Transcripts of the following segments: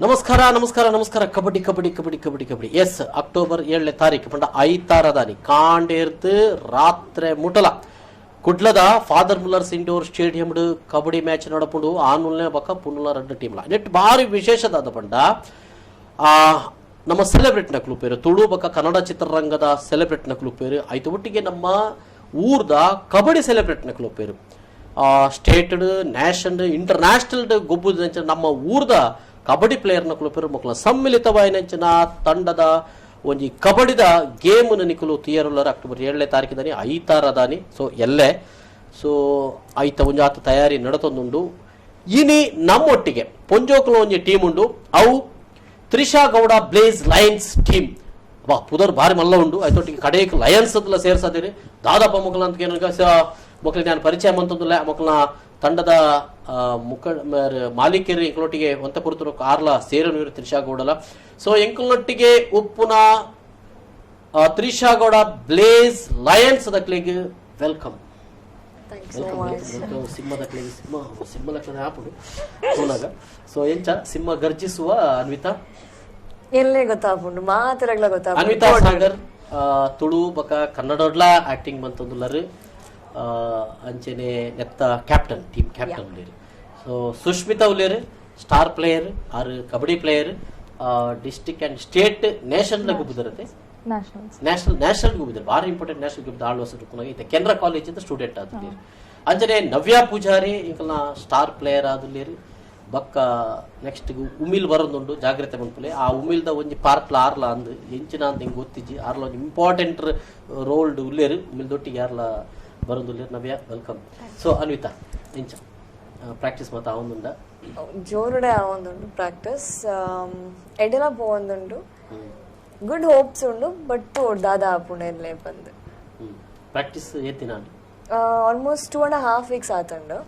ನಮಸ್ಕಾರ ನಮಸ್ಕಾರ ನಮಸ್ಕಾರ ಕಬಡ್ಡಿ ಕಬಡ್ಡಿ ಕಬಡ್ಡಿ ಕಬಡ್ಡಿ ಕಬಡ್ಡಿ ಎಸ್ ಅಕ್ಟೋಬರ್ 7ನೇ ತಾರೀಕು ಪಂಡ ಐತಾರದಾನಿ ಕಾಂಡೇರ್ದು ರಾತ್ರಿ ಮುಟಲ ಕುಡ್ಲದ father Muller's indoor stadium kabaddi match ನಡಪುಂಡು ಆನುಲ್ನೇ ಬಕ ಪುನ್ನುಲ 2 ಟೀಮ್ಲ ನೆಟ್ ಭಾರಿ ವಿಶೇಷದಾದ ಪಂಡ ನಮ್ಮ ಸೆಲೆಬ್ರೇಟ್ ನಕ್ಲು ಪೇರು ತುಳು ಬಕ ಕನ್ನಡ ಚಿತ್ರರಂಗದ ಸೆಲೆಬ್ರೇಟ್ ನಕ್ಲು ಪೇರು ಆಯ್ತು ಒಟ್ಟಿಗೆ ನಮ್ಮ ಊರ್ದ ಕಬಡ್ಡಿ ಸೆಲೆಬ್ರೇಟ್ ನಕ್ಲು ಪೇರು ಸ್ಟೇಟ್ ನ್ಯಾಷನಲ್ ಇಂಟರ್ನ್ಯಾಷನಲ್ ಗೊಬ್ಬು ನಮ್ಮ ಊರ್ದ ಕಬಡ್ಡಿ ಪ್ಲೇಯರ್ ನಕಲು ಪೇರು ಮಕ್ಕಳ ಸಮ್ಮಿಲಿತವಾಯಿನ ತಂಡದ ಒಂಜಿ ಕಬಡ್ಡಿದ ಗೇಮ್ ನಿಕಲು ತಿಯರುಲ್ಲರ ಅಕ್ಟೋಬರ್ 7ನೇ ತಾರೀಕಿದಾನಿ ಐತಾರದಾನಿ ಸೊ ಎಲ್ಲೇ ಸೊ ಐತ ಒಂಜಾತ ತಯಾರಿ ನಡತೊಂದುಂಡು ಇನಿ ನಮ್ಮೊಟ್ಟಿಗೆ ಪೊಂಜೋಕುಲು ಒಂಜಿ ಟೀಮ್ ಉಂಡು ಅವು Trisha Gowda blaze Lions team ಬಾ ಪುದರ್ ಭಾರಿ ಮಲ್ಲ ಉಂಡು ಐತೊಟ್ಟಿಗೆ ಕಡೆಗೆ ಲಯನ್ಸ್ ಅದ್ಲ ಸೇರ್ಸದಿರಿ ದಾದಾಪ ಮಕ್ಕಳ ಅಂತ ಮಕ್ಕಳಿಗೆ ನಾನು ಪರಿಚಯ ಮಂತಂದಿಲ್ಲ ಮಕ್ಕಳ ತಂಡದ ಮಾಲೀಕರು ಎಂಕಲೊಟ್ಟಿಗೆ ಒಂತ ಪುರತರು ಕಾರ್ಲ ಸೇರನು ತ್ರಿಷಾ ಗೌಡಲ ಸೊ ಎಂಕಲೊಟ್ಟಿಗೆ ಉಪ್ಪುನ ತ್ರಿಷಾ ಗೌಡ ಬ್ಲೇಸ್ ಲಯನ್ಸ್ ದಕ್ಲಿಗೆ ವೆಲ್ಕಮ್ ಸಿಂಹದ ಸಿಂಹ ಲಕ್ಷಣ ಹಾಪುಡು ಸೋನಾಗ ಸೊ ಎಂಚ ಸಿಂಹ ಗರ್ಜಿಸುವ ಅನ್ವಿತಾ ಎಲ್ಲೇ ಗೊತ್ತಾಪುಂಡು ಮಾತ್ರಗಳ ಗೊತ್ತಾಪುಂಡು ಅನ್ವಿತಾ ಸಾಗರ್ ತುಳು ಬಕ ಕನ್ನಡಡ್ಲ ಆಕ್ಟಿಂಗ್ ಬಂತಂದುಲ್ಲರು ಅಂಚೆನೆ ನೆತ್ತ ಕ್ಯಾಪ್ಟನ್ ಟೀಮ್ ಕ್ಯಾಪ್ಟನ್ ಉಳ್ಳೇರು ಸೊ ಸುಷ್ಮಿತಾ ಉಳ್ಳೇರು ಸ್ಟಾರ್ ಪ್ಲೇಯರ್ ಆರು kabaddi player district and state national ಗುಬ್ಬಿದಿರತ್ತೆ ನ್ಯಾಷನಲ್ ಗುಬ್ಬಿದ್ರು ಭಾರಿ ಇಂಪಾರ್ಟೆಂಟ್ ನ್ಯಾಷನಲ್ ಗುಬ್ಬಿದ 6 ವರ್ಷ ಐತೆ ಕೆನರಾ ಕಾಲೇಜ್ ಇಂದ ಸ್ಟೂಡೆಂಟ್ ಆದುಲ್ಲೇರು ಅಂಚನೆ ನವ್ಯಾ ಪೂಜಾರಿ ಇಂಕಲ್ನ ಸ್ಟಾರ್ ಪ್ಲೇಯರ್ ಆದುಲ್ಲೇರು ಬಕ್ಕ ನೆಕ್ಸ್ಟ್ ಉಮಿಲ್ ಬರೋದುಂಡು ಜಾಗ್ರತೆ ಮನ್ಪುಲೆ ಆ ಉಮಿಲ್ದ ಒಂಜಿ ಪಾರ್ಕ್ಲ ಆರ್ಲ ಅಂದ್ ಎಂಚಿನ ಅಂತ ಹಿಂಗೆ ಗೊತ್ತಿಜ್ಜಿ ಆರ್ಲ ಒಂದು ಇಂಪಾರ್ಟೆಂಟ್ ರೋಲ್ಡ್ ಉಳ್ಳೇರು ಉಮಿಲ್ದೊಟ್ಟಿಗೆ ಯಾರ್ಲ ಬರೋದುಲ್ಲೇರು ನವ್ಯ ವೆಲ್ಕಮ್ ಸೊ ಅನ್ವಿತಾ ಎಂಚ ಪ್ರಾಕ್ಟೀಸ್ ಮಾತ ಆವೊಂದುಂಡ ಜೋರುಡೆ ಆವೊಂದುಂಡು ಪ್ರಾಕ್ಟೀಸ್ ಎಡೆಲ ಪೋವೊಂದುಂಡು ಗುಡ್ ಹೋಪ್ಸ್ ಉಂಡು ಬಟ್ ದಾದ ಆಪುಂಡು ಎಲ್ಲೇ ಬಂದು ಪ್ರಾಕ್ಟೀಸ್ ಏತಿನ ಆಲ್ಮೋಸ್ಟ್ 2.5 weeks ಆತಂಡು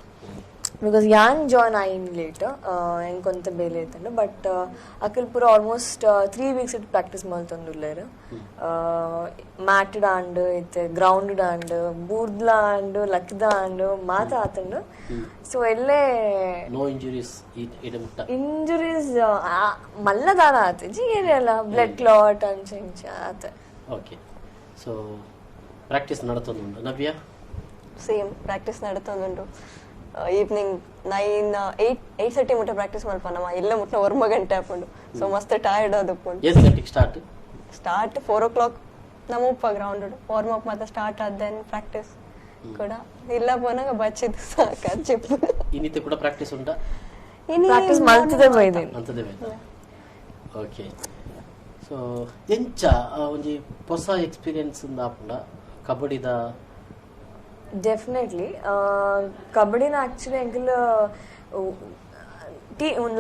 ಬಿಕಾಸ್ ಯಾನ್ ಜಾಯ್ನ್ ಆಯಿನ್ ಲೇಟ್ ಎಂಕೊಂತ ಬೇಲೆ ಇತ್ತಂಡು ಬಟ್ ಅಕಲ್ ಪೂರ ಆಲ್ಮೋಸ್ಟ್ 3 weeks ಇಟ್ಟು ಪ್ರಾಕ್ಟೀಸ್ ಮಲ್ತೊಂದುಲ್ಲೇರು ಮ್ಯಾಟಡ್ ಆಂಡ್ ಇತ್ತೆ ಗ್ರೌಂಡ್ ಆಂಡ್ ಬೂರ್ದ್ಲ ಆಂಡ್ ಲಕ್ದ ಆಂಡ್ ಮಾತ ಆತಂಡು ಸೊ ಎಲ್ಲೇ ನೋ ಇಂಜುರೀಸ್ ಮಲ್ಲ ದಾನ ಆತ ಜಿ ಏನಿಲ್ಲ ಬ್ಲಡ್ ಕ್ಲಾಟ್ ಅಂಚ ಇಂಚ ಆತ ಓಕೆ ಸೊ ಪ್ರಾಕ್ಟೀಸ್ ನಡತೊಂದುಂಡು ನವ್ಯ ಸೇಮ್ ಪ್ರಾಕ್ಟೀಸ್ ನಡತೊಂದುಂಡು ಈವ್ನಿಂಗ್ 8:30 ಮುಟ್ಟ ಪ್ರಾಕ್ಟೀಸ್ ಮಲ್ಪನಮ್ಮ ಇಲ್ಲ ಮುಟ್ಟ 1 ಗಂಟೆ ಆಪುಂಡು ಸೊ ಮಸ್ತ್ ಟಯರ್ಡ್ ಆದಪ್ಪುಂಡು ಎಷ್ಟು ಗಂಟೆಗೆ ಸ್ಟಾರ್ಟ್ 4 o'clock ನಮ್ಮಪ್ಪ ಗ್ರೌಂಡ್ ವಾರ್ಮ್ ಅಪ್ ಮತ್ತೆ ಸ್ಟಾರ್ಟ್ ಆದೆನ್ ಪ್ರಾಕ್ಟೀಸ್ ಕೂಡ ಇಲ್ಲ ಪೋನಾಗ ಬಚ್ಚಿದ್ದು ಸಾಕ ಚೆಪ್ಪು ಇನ್ನಿತೆ ಕೂಡ ಪ್ರಾಕ್ಟೀಸ್ ಉಂಟಾ ಪ್ರಾಕ್ಟೀಸ್ ಮಲ್ತದೆ ಬೈದಿನಿ ಅಂತದೆ ಓಕೆ ಸೊ ಎಂಚ ಒಂಜಿ ಹೊಸ ಎಕ್ಸ್ಪೀರಿಯನ್ಸ್ ಇಂದ ಆಪುಂಡ ಕಬಡ್ಡಿದ ಡೆಫಿನೆಟ್ಲಿ ಕಬಡ್ಡಿನ ಆಕ್ಚುಲಿ ಎಂಕಲ್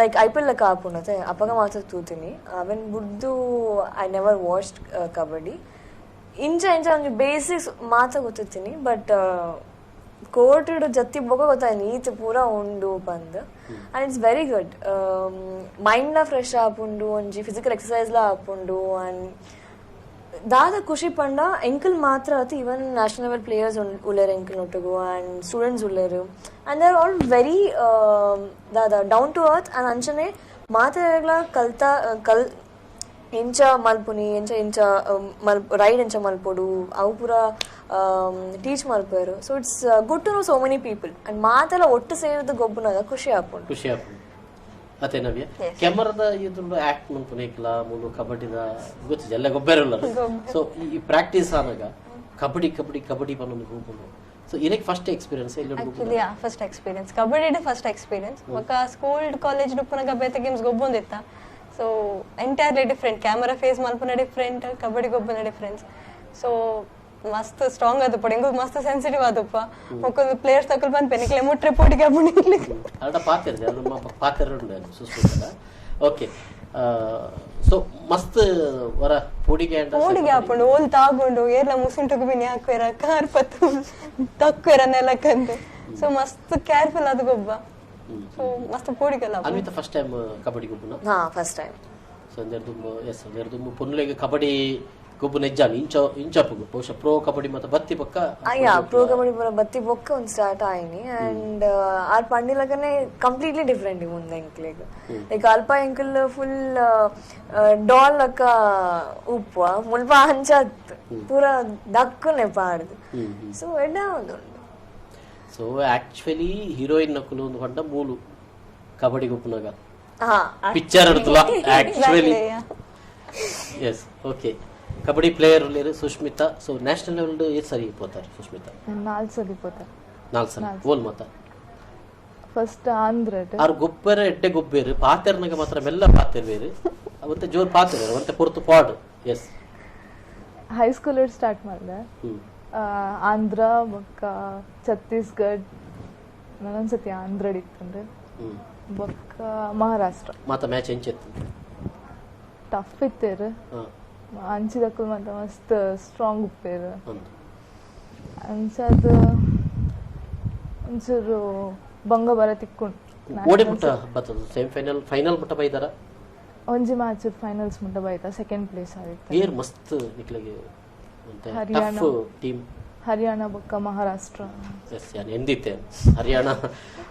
ಲೈಕ್ IPL ಲೆಕ್ಕ ಆಪುಂಡತೆ ಅಪಗ ಮಾತ್ರ ತೂತೀನಿ ಅವೆನ್ ಬುಡ್ದು ಐ ನೆವರ್ ವಾಚ್ಡ್ ಕಬಡ್ಡಿ ಇಂಚ ಒಂಜಿ ಬೇಸಿಕ್ಸ್ ಮಾತ್ರ ಗೊತ್ತಿತ್ತೀನಿ ಬಟ್ ಕೋರ್ಟ್ ಜತ್ತಿ ಬೋಗ ಗೊತ್ತಾಯ್ತು ಈತ ಪೂರ ಉಂಡು ಬಂದ್ ಅಂಡ್ ಇಟ್ಸ್ ವೆರಿ ಗುಡ್ ಮೈಂಡ್ಲ ಫ್ರೆಶ್ ಆಪುಂಡು ಒಂಜಿ ಫಿಸಿಕಲ್ ಎಕ್ಸಸೈಸ್ಲ ಆಪುಂಡು ಅಂಡ್ ದಾದ ಖುಷಿ ಪಂಡ ಎಂಕಲ್ ಮಾತ್ರ ಆತು ಇವನ್ ನ್ಯಾಷನಲ್ ಲೆವೆಲ್ ಪ್ಲೇಯರ್ಸ್ ಉಳ್ಳೇರು ಎಂಕಲ್ ನೊಟ್ಟುಗು ಅಂಡ್ ಸ್ಟೂಡೆಂಟ್ಸ್ ಉಳ್ಳೇರು and they are all very ದಾದ ಡೌನ್ ಟು ಅರ್ತ್ ಅಂಡ್ ಅಂಚನೆ ಮಾತಾಡಗಳ ಕಲ್ ಎಂಚ ಮಲ್ಪುನಿ ಎಂಚ ರೈಡ್ ಎಂಚ ಮಲ್ಪೊಡು ಅವು ಪೂರ ಟೀಚ್ ಮಲ್ಪೇರು so it's good to know so many people and ಮಾತೆಲ್ಲ ಒಟ್ಟು ಸೇರಿದ ಗೊಬ್ಬನಾಗ ಖುಷಿ ಆಪುಂಡು ಅದೇ ನವ್ಯ ಕ್ಯಾಮರಾದ ಇದ್ರದ್ದು ಆಕ್ಟ್ ಮನ್ಪುನೇಕ್ಲ ಮೂಲು ಕಬಡ್ಡಿದ ಗೊತ್ತಿದೆ ಎಲ್ಲ ಗೊಬ್ಬರಲ್ಲ ಸೊ ಈ ಪ್ರಾಕ್ಟೀಸ್ ಆದಾಗ ಕಬಡ್ಡಿ ಕಬಡ್ಡಿ ಕಬಡ್ಡಿ ಬನ್ನೊಂದು ಗ್ರೂಪ್ ಸೊ ಇದಕ್ಕೆ first experience actually first experience kabaddi first experience ఒక ಸ್ಕೂಲ್ ಕಾಲೇಜ್ ಡುಪ್ಪನಗ ಬೇತೆ ಗೇಮ್ಸ್ ಗೊಬ್ಬೊಂದಿತ್ತ so entirely different camera face ಮಲ್ಪನ ಡಿಫರೆಂಟ್ ಕಬಡ್ಡಿ ಗೊಬ್ಬನ ಡಿಫರೆನ್ಸ್ ಸೊ ಮಸ್ತ್ ಸ್ಟ್ರಾಂಗ್ ಆದಪ್ಪ ಇಂಗು ಮಸ್ತ್ ಸೆನ್ಸಿಟಿವ್ ಆದಪ್ಪ ಒಕ್ಕೊಂದು ಪ್ಲೇಯರ್ಸ್ ತಕಲ್ ಬಂದ್ ಪೆನಿಕ್ಲೆ ಮುಟ್ರೆ ಪೋಟಿಗೆ ಅಪ್ಪುಣಿಕ್ಲಿ ಅಲ್ಡ ಪಾತಿರ್ದೆ ಅದು ಪಾತಿರುಂಡೆ ಸುಸ್ಪುಟ ಓಕೆ ಸೊ ಮಸ್ತ್ ವರ ಪೋಡಿಗೆ ಅಪ್ಪುಂಡು ಓಲ್ ತಾಗುಂಡು ಏರ್ಲ ಮುಸುಂಟುಗು ಬಿನಿ ಹಾಕ್ವೇರ ಕಾರ್ ಪತ್ತು ತಕ್ವೇರ ನೆಲಕ್ಕಂದು ಸೊ ಮಸ್ತ್ ಕೇರ್ಫುಲ್ ಆದ ಗೊಬ್ಬ ಸೊ ಮಸ್ತ್ ಪೋಡಿಗೆಲ್ಲ ಅನ್ವಿತ ಫಸ್ಟ್ ಟೈಮ್ ಕಬಡ್ಡಿ ಗೊಬ್ಬನ ಹಾ ಫಸ್ಟ್ ಟೈಮ್ ಸೊ ದೇರ್ ದುಂಬು ಎಸ್ ದೇರ್ ದುಂಬು ಪೊನ್ಲೆಗೆ ಕಬಡ್ಡಿ ಗೊಬ್ಬು ನೆಜ್ಜಾನು ಇಂಚಪ್ಪು ಬಹುಶಃ ಪ್ರೋ ಕಬಡ್ಡಿ ಮತ್ತೆ ಬತ್ತಿ ಪಕ್ಕ ಯಾ ಪ್ರೋ ಕಬಡ್ಡಿ ಪೂರ ಬತ್ತಿ ಬೊಕ್ಕ ಒಂದು ಸ್ಟಾರ್ಟ್ ಆಯ್ನಿ ಅಂಡ್ ಆರ್ ಪಂಡಿಲಗನೆ ಕಂಪ್ಲೀಟ್ಲಿ ಡಿಫ್ರೆಂಟ್ ಮುಂದೆ ಎಂಕ್ಲೆಗ್ ಲೈಕ್ ಅಲ್ಪ ಎಂಕಲ್ ಫುಲ್ ಡಾಲ್ ಲಕ್ಕ ಉಪ್ಪು ಮುಲ್ಪ ಹಂಚತ್ ಪೂರ ದಕ್ಕನೆ ಪಾಡ್ದು ಸೊ ಎಡ್ಡ ಒಂದು ಸೊ ಆಕ್ಚುಲಿ ಹೀರೋಯಿನ್ ನಕುಲು ಒಂದು ಹೊಂಡ ಮೂಲು ಕಬಡ್ಡಿ ಗುಪ್ಪನಾಗ ಪಿಕ್ಚರ್ ಹಿಡಿದಲ್ಲ actually yes okay kabaddi player లేరు ಸುಷ್ಮಿತಾ ಸೊ ನ್ಯಾಷನಲ್ ಲೆವೆಲ್ ಎಷ್ಟು ಸರಿ పోతారు ಸುಷ್ಮಿತಾ 4 ಸರಿ పోతారు 4 ಸರಿ ಓಲ್ ಮತ ಫಸ್ಟ್ ಆಂಧ್ರ ಆರ್ ಗೊಬ್ಬರ ಎಡ್ಡೆ ಗೊಬ್ಬರ ಪಾತೆರ್ನಾಗ ಮಾತ್ರ ಮೆಲ್ಲ ಪಾತೆರ್ವೇರು ಅವತ್ತೆ ಜೋರ್ ಪಾತೆರ್ ಅವತ್ತೆ ಪೊರ್ತು ಪಾಡ್ ಎಸ್ ಹೈ ಸ್ಕೂಲ್ ಸ್ಟಾರ್ಟ್ ಮಾಡಿದೆ ಆಂಧ್ರ ಬೊಕ್ಕ ಛತ್ತೀಸ್ಗಢ ನನೊಂದ್ಸತಿ ಆಂಧ್ರ ಇತ್ತಂದ್ರೆ ಬೊಕ್ಕ ಮಹಾರಾಷ್ಟ್ರ ಮಾತ ಮ್ಯಾಚ್ ಎಂಚೆತ್ತು ಟಫ್ ಇತ್ತೇರು ಅಂಚಿದಕ್ಕೂ ಮತ್ತೆ ಮಸ್ತ್ ಸ್ಟ್ರಾಂಗ್ ಉಪ್ಪೇರು ಅಂಚದು ಒಂಚೂರು ಬಂಗ ಬರ ತಿಕ್ಕೊಂಡು ಓಡಿ ಮುಟ್ಟ ಬತ್ತದು ಸೆಮಿ ಫೈನಲ್ ಫೈನಲ್ ಮುಟ್ಟ ಬೈದಾರ ಒಂಜಿ ಮ್ಯಾಚ್ ಫೈನಲ್ಸ್ ಮುಟ್ಟ ಬೈತಾ ಸೆಕೆಂಡ್ ಪ್ಲೇಸ್ ಆಗಿತ್ತು ಏರ್ ಮಸ್ತ್ ನಿಕ್ಲೆಗೆ ಹರಿಯಾಣ ಟೀಮ್ ಹರಿಯಾಣ ಬೊಕ್ಕ ಮಹಾರಾಷ್ಟ್ರ ಎಸ್ ಯಾನ್ ಎಂದಿತ್ತೆ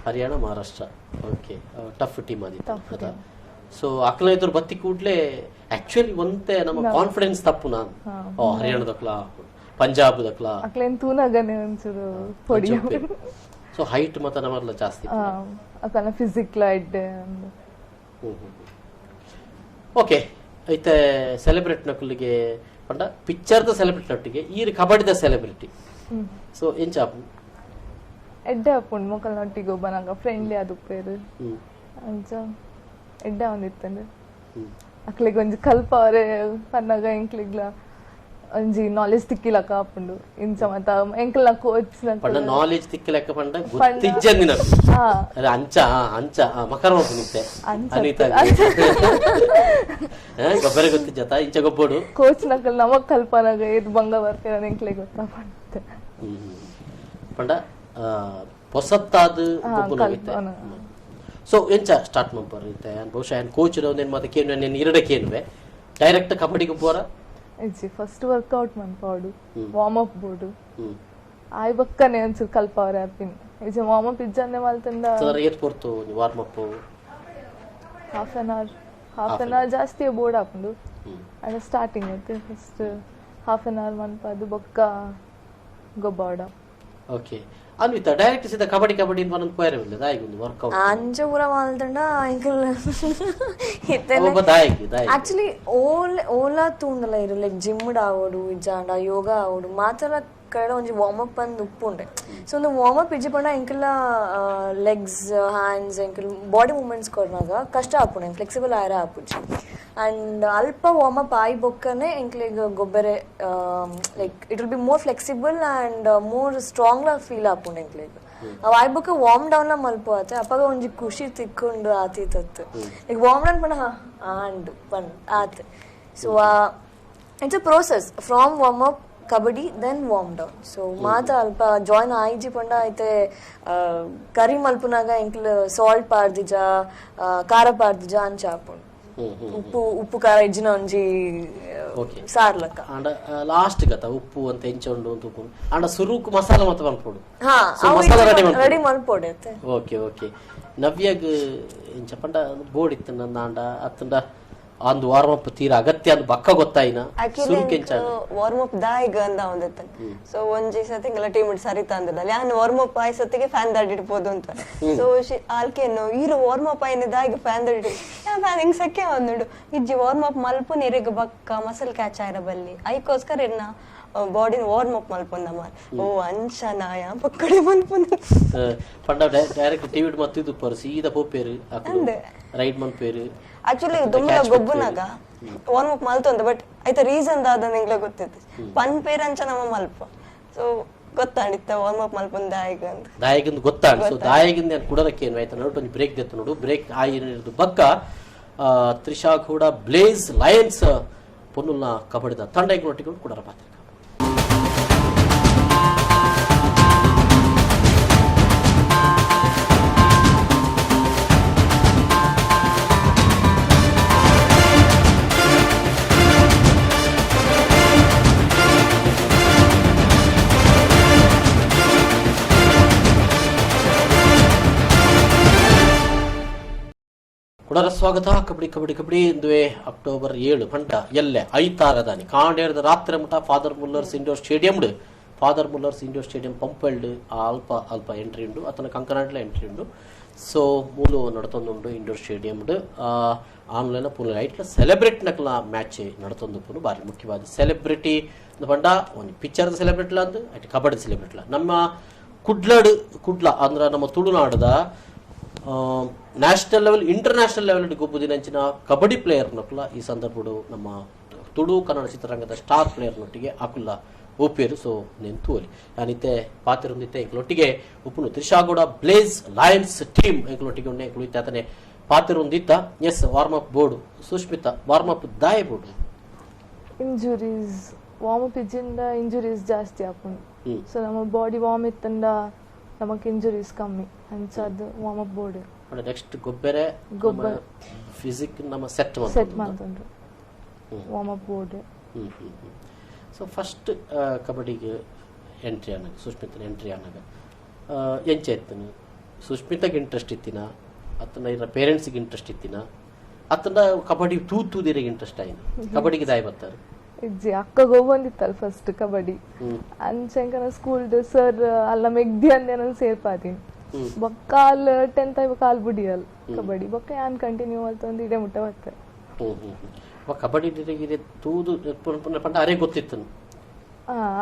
Haryana Maharashtra okay tough team ಆದಿತ್ತು ಸೊ ಅಕ್ಲ ಎದುರು ಬತ್ತಿ ಕೂಡ್ಲೆ ಆಕ್ಚುಲಿ ಒಂತೆ ನಮ್ಮ ಕಾನ್ಫಿಡೆನ್ಸ್ ತಪ್ಪು ನಾನು ಹರಿಯಾಣದಕ್ಲ ಪಂಜಾಬ್ದಕ್ಲ ಅಕ್ಲೇನ್ ತೂನಗನೆ ಒಂಚೂರು ಪೊಡಿ ಸೊ ಹೈಟ್ ಮತ ನಮ್ಮಲ್ಲ ಜಾಸ್ತಿ ಅಕನ ಫಿಸಿಕಲ್ ಇಡ್ಡೆ ಓಕೆ ಐತೆ ಸೆಲೆಬ್ರೇಟ್ ನಕುಲಿಗೆ ಪಂಡ ಪಿಕ್ಚರ್ದ ಸೆಲೆಬ್ರಿಟಿ ಒಟ್ಟಿಗೆ ಈ ಕಬಡ್ಡಿದ ಸೆಲೆಬ್ರಿಟಿ ಸೊ ಏನ್ ಚಾಪು ಎಡ್ಡೆ ಅಪ್ಪುಂಡು ಮೊಕಲ್ ನೊಟ್ಟಿಗೆ ಒಬ್ಬ ನಂಗೆ ಫ್ರೆಂಡ್ಲಿ ಅದು ಪೇರು ಅಂಚ ಎಡ್ಡೆ ಒಂದಿತ್ತಂದ್ರೆ ಅಕ್ಲಿಗೆ ಒಂಜಿ ಕಲ್ಪ ಅವರೇ ಪನ್ನಾಗ ಎಂಕ್ಲಿಗ್ಲ ಒಂಜಿ ನಾಲೆಜ್ ತಿಕ್ಕಿಲಕ ಆಪುಂಡು ಇಂಚ ಮತ್ತ ಎಂಕ್ಲ ಕೋಚ್ ಪಂಡ ನಾಲೆಜ್ ತಿಕ್ಕಿಲಕ ಪಂಡ ಗುತ್ತಿಜ್ಜಂದಿನ ಅಂಚ ಅಂಚ ಮಕರ ಹೋಗ್ನಿತ್ತೆ ಅನಿತಾ ಗೊಬ್ಬರ ಗೊತ್ತಿಜ್ಜತ ಇಂಚ ಗೊಬ್ಬಡು ಕೋಚ್ ನಕಲ್ ನಮಕ್ ಕಲ್ಪನಾಗ ಇದು ಬಂಗ ಬರ್ತೀರ ಎಂಕ್ಲೆ ಗೊತ್ತಾ ಪಂಡ ಪಂಡ ಹೊಸತ್ತಾದ ಸೊ ಎಂಚ ಸ್ಟಾರ್ಟ್ ಮಾಡ್ಬಾರ ಬಹುಶಃ ಕೋಚ್ ಇರೋದೇನು ಮತ್ತೆ ಕೇನು నేను ಇರಡಕ್ಕೇನುವೆ ಡೈರೆಕ್ಟ್ ಕಬಡ್ಡಿಗೆ ಬೋರ ಇಜ್ಜಿ ಫಸ್ಟ್ ವರ್ಕೌಟ್ ಮನ್ಪಾಡು ವಾರ್ಮ್ ಅಪ್ ಬೋರ್ಡು ಆಯ್ ಬಕ್ಕನೆ ಒಂಚೂರು ಕಲ್ಪವ್ರೆ ಅಪ್ಪಿನ ಇಜ್ಜಿ ವಾರ್ಮ್ ಅಪ್ ಇಜ್ಜಂದೆ ಮಲ್ತಂದ ಏತ್ ಪೊರ್ತು warm up half an hour ಜಾಸ್ತಿ ಬೋರ್ಡ್ ಹಾಕೊಂಡು ಅದ ಸ್ಟಾರ್ಟಿಂಗ್ ಐತೆ ಫಸ್ಟ್ ಹಾಫ್ ಅನ್ ಅವರ್ ಮನ್ಪಾದು ಬೊಕ್ಕ ಗೊಬ್ಬಾಡ ಓಕೆ ಅನ್ವಿತಾ ಡೈರೆಕ್ಟ್ ಸೀದಾ ಕಬಡ್ಡಿ ಕಬಡ್ಡಿ ಅಂತ ಒಂದು ಪೋಯರ್ ಇಲ್ಲ ದಾಯಿಗೆ ಒಂದು ವರ್ಕೌಟ್ ಅಂಚ ಪೂರ ಮಾಲ್ತಂಡ ಎಂಕಲ್ ಒಬ್ಬ ದಾಯಿಗೆ ಆಕ್ಚುಲಿ ಓಲಾ ತೂಂಡಲ ಇರು ಲೈಕ್ ಜಿಮ್ ಆವೋಡು ಇಜ್ಜಾಂಡ ಯೋಗ ಆವೋಡು ಮಾತ್ರ ಕಡೆ ಒಂಜಿ ವಾರ್ಮ್ ಅಪ್ ಅಂದ್ ಉಪ್ಪುಂಡೆ ಸೊ ಒಂದು ವಾರ್ಮ್ ಅಪ್ ಇಜ್ಜಿ ಪಂಡ ಎಂಕಲ್ ಲೆಗ್ಸ್ ಹ್ಯಾಂಡ್ಸ್ ಎಂಕಲ್ ಬಾಡಿ ಮೂವ್ಮೆಂಟ್ಸ್ ಕೊರ್ನಾಗ ಕಷ್ಟ ಆಪುಂಡೆ ಫ್ಲೆಕ್ಸಿಬಲ್ ಆಯ್ರ ಆಪುಜಿ ಅಂಡ್ ಅಲ್ಪ ವಾರ್ಮ್ ಅಪ್ ಆಯ್ ಬೊಕ್ಕನೆ ಎಂಕ್ಲಿಗೆ ಗೊಬ್ಬರೆ like it will be more flexible and more strong feel ಆಪುಂಡೆ ಎಂಕ್ಲಿಗೆ ಅವ್ ಆಯ್ ಬೊಕ್ಕ ವಾರ್ಮ್ ಡೌನ್ ಮಲ್ಪ ಆತೆ ಅಪ್ಪಾಗ ಒಂಜಿ ಖುಷಿ ತಿಕ್ಕೊಂಡು ಆತಿತ್ತು ಈಗ ವಾರ್ಮ್ ಡೌನ್ ಪಂಡ ಆಂಡ್ ಪಂಡ್ ಆತೆ so it's a process from warm up kabaddi then warm down so ಮಾತ ಅಲ್ಪ ಜಾಯ್ನ್ ಆಯ್ಜಿ ಪಂಡ ಐತೆ ಕರಿ ಮಲ್ಪುನಾಗ ಎಂಕ್ಲು ಸಾಲ್ಟ್ ಪಾಡ್ದಿಜ ಖಾರ ಪಾಡ್ದಿಜ ಅಂಚ ಆಪುಂಡು ಉಪ್ಪು ಖಾರ ಇಜ್ಜಿನ ಒಂಜಿ ಸಾರ್ಲಕ್ಕ ಅಂಡ ಲಾಸ್ಟ್ ಗತ ಉಪ್ಪು ಅಂತ ಎಂಚೊಂಡು ಅಂತ ಉಪ್ಪು ಅಂಡ ಸುರುಕು ಮಸಾಲ ಮತ ಮಲ್ಪೋಡು ರೆಡಿ ಮಲ್ಪೋಡೆ ಓಕೆ ಓಕೆ ನವ್ಯಾಗ ಎಂಚ ಪಂಡ ಬೋರ್ಡ್ ಇತ್ತು ನನ್ನ ಅಂಡ ಅತ್ತಂಡ ಅಂದು ವಾರ್ಮ್ ಅಪ್ ತೀರ ಅಗತ್ಯ ಅಂದ್ ಬಕ್ಕ ಗೊತ್ತಾಯಿನ ವಾರ್ಮ್ ಅಪ್ ದಾಯಿಗ ಅಂದ ಒಂದಿತ್ತ ಸೊ ಒಂಜಿ ಸತಿ ಇಂಗಲ ಟೀಮ್ ಸರಿತಾ ಅಂದಿಲ್ಲ ಯಾನ್ ವಾರ್ಮ್ ಅಪ್ ಆಯ್ ಸತಿಗೆ ಫ್ಯಾನ್ ದಾಡಿಡ್ಬೋದು ಅಂತ ಸೊ ಆಲ್ಕೇನು ಈರು ವಾರ್ಮ್ ಅಪ್ ಆಯ್ನ ದಾಯಿಗ ಫ್ಯಾನ್ ದಾಡಿಡ್ ಫ್ಯಾನ್ ಹಿಂಗ್ ಸಕ್ಕೆ ಒಂದುಂಡು ಇಜ್ಜಿ ವಾರ್ಮ್ ಅಪ್ ಮಲ್ಪ ನೀರಿಗೆ ಬಕ್ಕ ಮಸಲ್ ಕ್ಯಾಚ್ ಆಯ್ರ ಬಲ್ಲಿ ಐಕೋಸ್ಕರ ಇನ್ನ ಬಾಡಿನ ವಾರ್ಮ್ ಅಪ್ ಮಲ್ಪೊಂದ ಮಾರ್ ಓ ಅಂಚ ನಾಯ ಪಕ್ಕಡೆ ಮಲ್ಪೊಂದ ಪಂಡ ಡೈರೆಕ್ಟ್ ಟಿವಿ ಮತ್ತಿದ್ದು ಪರ್ ಸೀದಾ ಪೋಪೇರು ರೈಡ್ ಮಲ್ಪೇರು ಆಕ್ಚುಲಿ ದುಮ್ಮಲ ಗೊಬ್ಬನಾಗ ವಾರ್ಮ್ ಅಪ್ ಮಲ್ತೊಂದ ಬಟ್ ಐತ ರೀಸನ್ ದಾದ ನಿಂಗ್ಲ ಗೊತ್ತಿತ್ತು ಪನ್ ಪೇರ್ ಅಂಚ ನಮ್ಮ ಮಲ್ಪ ಸೊ ಗೊತ್ತಾಣಿತ್ತ ವಾರ್ಮ್ ಅಪ್ ಮಲ್ಪೊಂದ ದಾಯಿಗಂದು ಗೊತ್ತಾಣ ಸೊ ದಾಯಿಗಿಂದ ನಾನು ಕುಡರಕ್ಕೇನು ಆಯ್ತಾ ನೋಡು ಒಂದು ಬ್ರೇಕ್ ದೆತ್ತು ನೋಡು ಬ್ರೇಕ್ ಆಯಿರೋದು ಬಕ್ಕ ತ್ರಿಷಾ ಗೌಡ ಬ್ಲೇಸ್ ಲಯನ್ಸ್ ಪೊನ್ನುಲ್ನ ಕಬಡ್ಡಿದ ತಂಡ ಒಟ್ಟಿಕೊಂಡು ಕುಡರ ಪಾತ್ರ ಕುಡರ ಸ್ವಾಗತ ಕಬಡ್ಡಿ ಕಬಡ್ಡಿ ಕಬಡ್ಡಿ ಇಂದುವೆ ಅಕ್ಟೋಬರ್ 7 ಪಂಟ ಎಲ್ಲೆ ಐತಾರದಾನಿ ಕಾಂಡೇರದ ರಾತ್ರಿ ಮುಟ ಫಾದರ್ ಮುಲ್ಲರ್ಸ್ ಇಂಡೋರ್ ಸ್ಟೇಡಿಯಂ ಪಂಪೆಲ್ಡ್ ಅಲ್ಪ ಅಲ್ಪ ಎಂಟ್ರಿ ಉಂಡು ಅತನ ಕಂಕನಾಡ್ಲ ಎಂಟ್ರಿ ಉಂಡು ಸೊ ಮೂಲು ನಡತೊಂದುಂಡು ಇಂಡೋರ್ ಸ್ಟೇಡಿಯಂ ಆನ್ಲೈನ್ ಪೂರ್ಣ ಐಟ್ಲ ಸೆಲೆಬ್ರೇಟ್ ನಕ್ಲ ಮ್ಯಾಚ್ ನಡತೊಂದು ಬಾರಿ ಮುಖ್ಯವಾದ ಸೆಲೆಬ್ರಿಟಿ ಪಂಡ ಒಂದು ಪಿಕ್ಚರ್ದ ಸೆಲೆಬ್ರಿಟಿಲ ಅಂದು ಐಟ್ ಕಬಡ್ಡಿ ಸೆಲೆಬ್ರಿಟಿಲ ನಮ್ಮ ಕುಡ್ಲ ಅಂದ್ರೆ ನಮ್ಮ ತುಳುನಾಡದ ನ್ಯಾಷನಲ್ ಲೆವೆಲ್ ಇಂಟರ್ನ್ಯಾಷನಲ್ ಲೆವೆಲ್ ಗೊಬ್ಬು ದಿನಂಚಿನ ಕಬಡ್ಡಿ ಪ್ಲೇಯರ್ ನಕ್ಲ ಈ ಸಂದರ್ಭಡು ನಮ್ಮ ತುಳು ಕನ್ನಡ ಚಿತ್ರರಂಗದ ಸ್ಟಾರ್ ಪ್ಲೇಯರ್ನೊಟ್ಟಿಗೆ ಆಕುಲ್ಲ ಒಪ್ಪೇರು ಸೊ నేను తోలి అనితే పాత్రుందితే ఇంకొట్టిగే ఉప్పును Trisha Gowda blaze lions team ఇంకొట్టిగే ఉన్నాయి ఇంకొట్టితే అతనే పాత్రుందిత ఎస్ వార్మ్ అప్ బోర్డు సుష్మిత వార్మ్ ಅಪ್ ದಾಯ ಬೋರ್ಡು ಇಂಜುರೀಸ್ ವಾರ್ಮ್ ಅಪ್ ಇಜ್ಜಿಂದ ಇಂಜುರೀಸ್ ಜಾಸ್ತಿ ಆಪುಂಡು ಸೊ ನಮ್ಮ ಬಾಡಿ ವಾರ್ಮ್ ಇತ್ತಂದ ನಮಕ್ ಇಂಜುರೀಸ್ ಕಮ್ಮಿ ಅಂಚದು ವಾರ್ಮ್ ಅಪ್ ಬೋರ್ಡ್ ಅಂದ್ರೆ ನೆಕ್ಸ್ಟ್ ಗೊಬ್ಬರ ಫಿಸಿಕ್ ನಮ್ಮ ಸೆಟ್ ಮಾಡ್ತಂಡ್ರು ವಾರ್ಮ್ ಅಪ್ ಬೋರ್ಡ್ ಸೊ ಫಸ್ಟ್ ಕಬಡ್ಡಿಗೆ ಎಂಟ್ರಿ ಆನಾಗ ಸುಷ್ಮಿತನ ಎಂಟ್ರಿ ಆನಾಗ ಎಂಚ ಇತ್ತನು ಸುಷ್ಮಿತಗೆ ಇಂಟ್ರೆಸ್ಟ್ ಇತ್ತಿನ ಅತನ ಇರ ಪೇರೆಂಟ್ಸ್ಗೆ ಇಂಟ್ರೆಸ್ಟ್ ಇತ್ತಿನ ಅತನ ಕಬಡ್ಡಿ ತೂದಿರಿಗೆ ಇಂಟ್ರೆಸ್ಟ್ ಆಯ್ತು ಕಬಡ್ಡಿಗೆ ದಾಯ ಬರ್ತಾರೆ ಇಜ್ಜಿ ಅಕ್ಕ ಗೋಬಂದಿತ್ತಲ್ಲ ಫಸ್ಟ್ ಕಬಡ್ಡಿ ಅಂಚಂಕನ ಸ್ಕೂಲ್ ಸರ್ ಅಲ್ಲ ಮೆಗ್ದಿ ಅಂದೆ ನಾನು ಸೇರ್ಪಾತೀನಿ ಬೊಕ್ಕಾಲ್ 10th ಆಯ್ತು ಕಾಲ್ ಬುಡಿಯಲ್ ಕಬಡ್ಡಿ ಬೊಕ್ಕ ಯಾನ್ ಕಂಟಿನ್ಯೂ ಆಲ್ತೊಂದು ಇಡೆ ಮುಟ್ಟ ಬರ್ತಾರೆ ಕಬಡ್ಡಿ ತೂದು ಪಂಡ ಅರೆ ಗೊತ್ತಿತ್ತು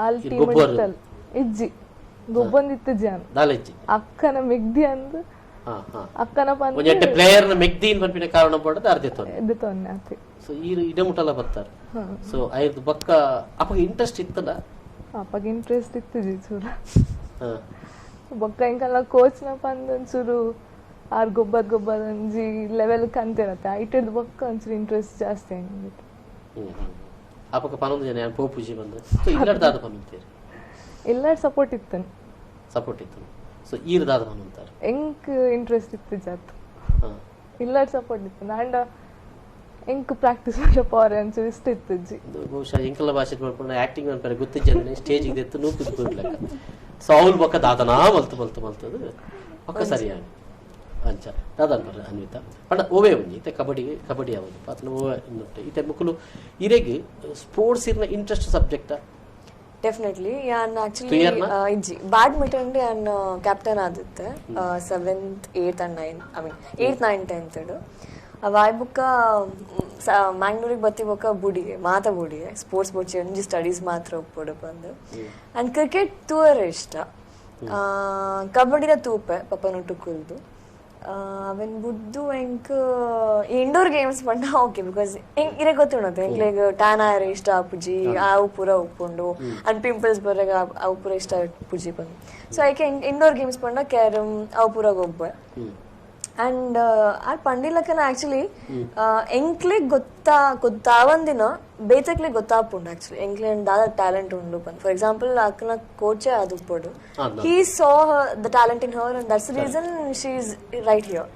ಅಲ್ಲಿ ಟೀಮ್ ಇತ್ತಲ್ಲ ಇಜ್ಜಿ ಗೊಬ್ಬಂದಿತ್ತು ಜಾನ್ ಅಕ್ಕನ ಮೆಗ್ದಿ ಅಂದು ಅಕ್ಕನ ಪಂಡ ಪ್ಲೇಯರ್ ನ ಮೆಗ್ದಿ ಪಂಪಿನ ಕಾರಣ ಪಡದ ಅರ್ಧಿತೊನ್ನೆ ಆತಿ ಸೊ ಈ ಇಡೆ ಮುಟ್ಟಲ್ಲ ಬರ್ತಾರೆ ಸೊ ಐದು ಬಕ್ಕ ಅಪ್ಪಗೆ ಇಂಟ್ರೆಸ್ಟ್ ಇತ್ತಲ್ಲ ಅಪ್ಪಗೆ ಇಂಟ್ರೆಸ್ಟ್ ಇತ್ತು ಜಿ ಚೂರ ಬೊಕ್ಕ ಇಂಕಲ್ಲ ಕೋಚ್ನ ಪಂದ್ ಒಂಚೂರು ಆರ್ ಗೊಬ್ಬದ ಒಂಜಿ ಲೆವೆಲ್ ಕಂತಿರತ್ತೆ ಐಟೆಡ್ ಬೊಕ್ಕ ಒಂಚೂರು ಇಂಟ್ರೆಸ್ಟ್ ಜಾಸ್ತಿ ಆಗಿಬಿಟ್ಟು ಅಪ್ಪಗೆ ಪನ್ನೊಂದು ಜನ ಪೋಪುಜಿ ಬಂದು ಇಲ್ಲದಾದ ಪನ್ನೊಂತೀರಿ ಎಲ್ಲರ ಸಪೋರ್ಟ್ ಇತ್ತು ಸೊ ಈರ್ದಾದ ಪನ್ನೊಂತಾರೆ ಎಂಕ್ ಇಂಟ್ರೆಸ್ಟ್ ಇತ್ತು ಜಾತ್ ಎಲ್ಲರ ಸಪೋರ್ಟ್ ಇತ್ತು ಅಂಡ್ ಎಂಕ್ ಪ್ರಾಕ್ಟೀಸ್ ಮಾಡೋ ಪವರ್ ಒಂಚೂರು ಇಷ್ಟ ಇತ್ತು ಜಿ ಬಹುಶಃ ಎಂಕಲ ಭಾಷೆ ಮಾಡ್ಕೊಂಡು ಆಕ್ಟಿಂಗ್ ಮಾಡ್ತಾರೆ ಗೊತ್ತಿದ್ದ ಸ್ಟೇಜಿಗೆ ಎತ್ತು ನೂಕು ಕೂರ್ಲೆಕ್ಕ ಸೊ ಅವ್ರು ಬೊಕ್ಕ ದಾದನಾ ಮಲ್ತದು ಬೊಕ್ಕ ಸರಿಯಾಗಿ ಅಂಚ ದಾದನ್ ಬರ್ರೆ ಅನ್ವಿತ ಪಂಡ ಓವೇ ಒಂಜಿ ಇತ್ತೆ ಕಬಡ್ಡಿ ಯಾವುದು ಅತನ ಓವೇ ಇನ್ನುಂಟು ಇತ್ತೆ ಮುಕ್ಕಲು ಇರೆಗ್ ಸ್ಪೋರ್ಟ್ಸ್ ಇರ್ನ ಇಂಟ್ರೆಸ್ಟ್ ಸಬ್ಜೆಕ್ಟಾ ಡೆಫಿನೆಟ್ಲಿ ಯಾನ್ ಆಕ್ಚುಲಿ ಇಜ್ಜಿ ಬ್ಯಾಡ್ಮಿಂಟನ್ ಯಾನ್ ಕ್ಯಾಪ್ಟನ್ ಆದಿತ್ತೆ 7th 8th and 9th I mean 8th 9th 10th ಅವಾಯ್ ಬುಕ್ಕ ಮ್ಯಾಂಗ್ಳೂರಿಗೆ ಬತ್ತಿ ಬೊಕ್ಕ ಬುಡಿಗೆ ಸ್ಪೋರ್ಟ್ಸ್ ಬೊಚ್ಚಿ ಒಂಜಿ ಸ್ಟಡೀಸ್ ಮಾತ್ರ ಒಪ್ಪೊಡು ಬಂದು ಅಂಡ್ ಕ್ರಿಕೆಟ್ ತೂವರೆ ಇಷ್ಟ ಕಬಡ್ಡಿನ ತೂಪೆ ಪಪ್ಪನೊಟ್ಟು ಕುಲ್ದು ಅವನ್ ಬುದ್ದು ಎಂಕ್ ಇಂಡೋರ್ ಗೇಮ್ಸ್ ಪಂಡ ಓಕೆ ಬಿಕಾಸ್ ಇರೇ ಗೊತ್ತುಂಡದು ಎಂಕ್ಲೆಗ್ ಟ್ಯಾನ್ ಆಯರ್ ಇಷ್ಟ ಆಪುಜಿ ಅವು ಪೂರ ಉಪ್ಪುಂಡು ಅಂಡ್ ಪಿಂಪಲ್ಸ್ ಬರಾಗ ಅವು ಪೂರ ಇಷ್ಟ ಪುಜಿ ಬಂದು ಸೊ ಐಕೆ ಇಂಡೋರ್ ಗೇಮ್ಸ್ ಪಂಡ ಕ್ಯಾರಮ್ ಅವು ಪೂರ ಗೊಬ್ಬ ಅಂಡ್ ಆ ಪಂಡಿಲಕ್ಕನ ಆಕ್ಚುಲಿ ಎಂಕ್ಲೆಗ್ ಗೊತ್ತಾವಂದಿನ ಬೇತಕ್ಲೆ ಗೊತ್ತಾಪುಂಡು ಆಕ್ಚುಲಿ ಎಂಕ್ಲೆ ದಾದ ಟ್ಯಾಲೆಂಟ್ ಉಂಡು ಬಂದು ಫಾರ್ ಎಕ್ಸಾಂಪಲ್ ಅಕ್ಕನ ಕೋಚೆ ಅದು ಪಡು he saw the talent in her and that's reason she is right here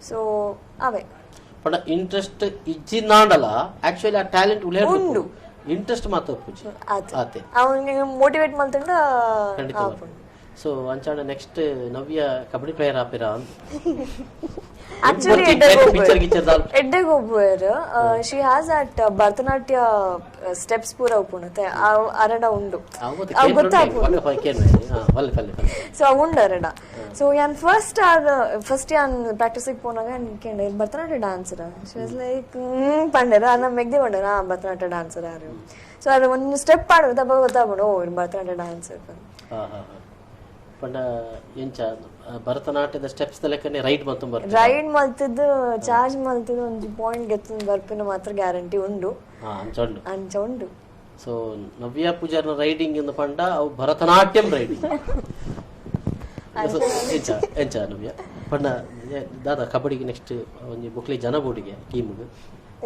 so ಅವೇ ಪಡ ಇಂಟ್ರೆಸ್ಟ್ ಇಜ್ಜಿನಾಂಡಲ ಆಕ್ಚುಲಿ ಆ ಟ್ಯಾಲೆಂಟ್ ಉಂಡು ಇಂಟ್ರೆಸ್ಟ್ ಮಾತ್ರ ಪೂಜಿ ಆತೆ ಅವನಿಗೆ ಮೋಟಿವೇಟ್ ಮಾಡ್ತಂಡ ಆಪುಂಡು ಸೊ ಅಂಚಾಣ ನೆಕ್ಸ್ಟ್ ನವ್ಯ ಕಬಡ್ಡಿ ಪ್ಲೇಯರ್ ಆಪಿರ actually ಎಡ್ಡೆ ಗೊಬ್ಬರು she has at Bharatanatyam steps ಪೂರ ಉಪ್ಪುಣತೆ ಅರಡ ಉಂಡು ಗೊತ್ತಾಪುಂಡು ಸೊ ಉಂಡು ಅರಡ ಸೊ ಯಾನ್ ಫಸ್ಟ್ ಯಾನ್ ಪ್ರಾಕ್ಟೀಸಿಗೆ ಪೋನಾಗ ಅನ್ಕೊಂಡೆ ಭರತನಾಟ್ಯ ಡಾನ್ಸರ ಶಿ ವಾಸ್ ಲೈಕ್ ಪಂಡರ ನಮ್ಮ ಮೆಗ್ದಿ ಪಂಡರ ಭರತನಾಟ್ಯ ಡಾನ್ಸರ್ ಯಾರು ಸೊ ಅದು ಒಂದು ಸ್ಟೆಪ್ ಆಡೋದು ತಪ್ಪ ಗೊತ್ತಾಗ್ಬಿಡು ಓ ಭರತನಾಟ್ಯ ಡಾನ್ಸರ್ ಪಂಡ ಎಂಚ ಭರತನಾಟ್ಯದ ಸ್ಟೆಪ್ಸ್ ಲೆಕ್ಕನೆ ರೈಡ್ ಮಲ್ತಿದ್ದು ಚಾರ್ಜ್ ಮಲ್ತಿದ್ದು ಒಂಜಿ ಪಾಯಿಂಟ್ ಗೆತ್ತು ಬರ್ಪಿನ ಮಾತ್ರ ಗ್ಯಾರಂಟಿ ಉಂಡು ಅಂಚ ಉಂಡು ಸೊ ನವ್ಯ ಪೂಜಾರ್ನ ರೈಡಿಂಗ್ ಎಂದು ಪಂಡ ಅವು ಭರತನಾಟ್ಯಂ ರೈಡಿಂಗ್ ಎಂಚ ನವ್ಯ ಪಂಡ ದಾದ ಕಬಡ್ಡಿಗೆ ನೆಕ್ಸ್ಟ್ ಒಂಜಿ ಬೊಕ್ಲಿ ಜನ ಬೋರ್ಡಿಗೆ ಟೀಮ್ಗೆ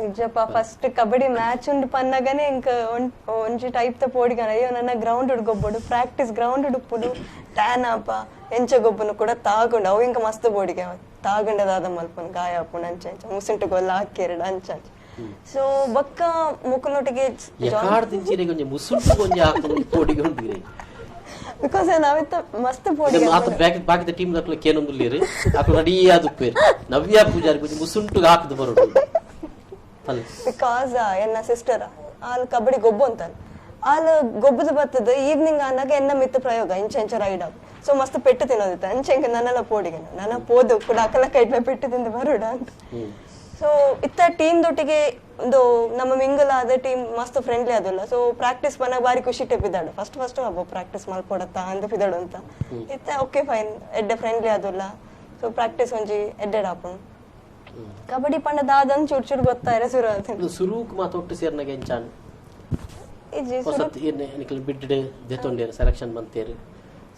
ನಿಜಪ್ಪ ಫಸ್ಟ್ ಕಬಡ್ಡಿ ಮ್ಯಾಚ್ ಉಂಡು ಪನ್ನಗನೆ ಇಂಕ ಒಂಜಿ ಟೈಪ್ ತ ಪೋಡಿಗನ ಅಯ್ಯೋ ನನ್ನ ಗ್ರೌಂಡ್ ಹುಡ್ಗೊಬ್ಬಡು ಪ್ರಾಕ್ಟೀಸ್ ಗ್ರೌಂಡ್ ಹುಡುಕ್ಬಿಡು ಟ್ಯಾನ್ ಆಪ ಎಂಚ ಗೊಬ್ಬನು ಕೂಡ ತಾಗೊಂಡು ಅವು ಇಂಕ ಮಸ್ತ್ ಬೋಡಿಗೆ ತಾಗೊಂಡದಾದ ಮಲ್ಪನ್ ಗಾಯ ಆಪುಂಡು ಅಂಚ ಮುಸುಂಟು ಗೊಲ್ಲ ಹಾಕಿರಡು ಅಂಚ ಸೊ ಬೊಕ್ಕ ಮುಕ್ಕನೊಟ್ಟಿಗೆ ಬಿಕಾಸ್ ನಾವಿತ್ತ ಮಸ್ತ್ ಪೋಡಿ ಬಾಕಿದ ಟೀಮ್ ದಾಖಲೆ ಕೇನೊಂದು ಲೇರು ಅక్కడ ರೆಡಿ ಆದ ಪೇರು ನವ್ಯ ಪೂಜಾರಿ ಗುಂಜಿ ಮುಸುಂಟು ಹಾಕದು ಬರೋದು ಬಿಕಾಸ್ ಎನ್ನ ಸಿಸ್ಟರ್ ಆಲ್ ಕಬಡ್ಡಿ ಗೊಬ್ಬು ಅಂತಾನೆ ಆಲ್ ಗೊಬ್ಬದ ಬರ್ತದ ಈವ್ನಿಂಗ್ ಆನಾಗ ಎನ್ನ ಮಿತ್ತ ಪ್ರಯೋಗ ಇಂಚ ರೈಡ್ ಅಪ್ ಸೊ ಮಸ್ತ್ ಪೆಟ್ಟು ತಿನ್ನೋದಿತ್ತ ಅಂಚೆಂಕ ನನ್ನೆಲ್ಲ ಪೋಡಿಗೆ ನನ್ನ ಪೋದು ಕೂಡ ಅಕಲ ಕೈಟ್ಲ ಪೆಟ್ಟು ತಿಂದು ಬರೋಡ ಅಂತ ಸೊ ಇತ್ತ ಟೀಮ್ ದೊಟ್ಟಿಗೆ ಒಂದು ನಮ್ಮ ಮಿಂಗಲ್ ಆದ ಟೀಮ್ ಮಸ್ತ್ ಫ್ರೆಂಡ್ಲಿ ಆದಲ್ಲ ಸೊ ಪ್ರಾಕ್ಟೀಸ್ ಬನ್ನಾಗ ಬಾರಿ ಖುಷಿ ಟೆಪ್ಪಿದಾಡು ಫಸ್ಟ್ ಹಬ್ಬ ಪ್ರಾಕ್ಟೀಸ್ ಮಾಡ್ಕೊಡತ್ತಾ ಅಂತ ಪಿದಾಡು ಅಂತ ಇತ್ತ ಓಕೆ ಫೈನ್ ಎಡ್ಡೆ ಫ್ರೆಂಡ್ಲಿ ಆದಲ್ಲ ಸೊ ಪ್ರಾಕ್ಟೀಸ್ ಒಂಜಿ ಎಡ್ಡೆಡ್ ಹಾಪುಂಡು ಕಬಡ್ಡಿ ಪಂಡ ದಾದನ್ ಚೂರ್ ಗೊತ್ತಾಯಿರ ಸುರೂಕ್ ಮಾತೊಟ್ಟು ಸೇರ್ನಾಗ ಎಂಚಾನ್ ನಿಖಲ್ ಬಿಡ್ಡೆ ದೆತೊಂಡೇರು ಸೆಲೆಕ್ಷನ್ ಬಂತೇರು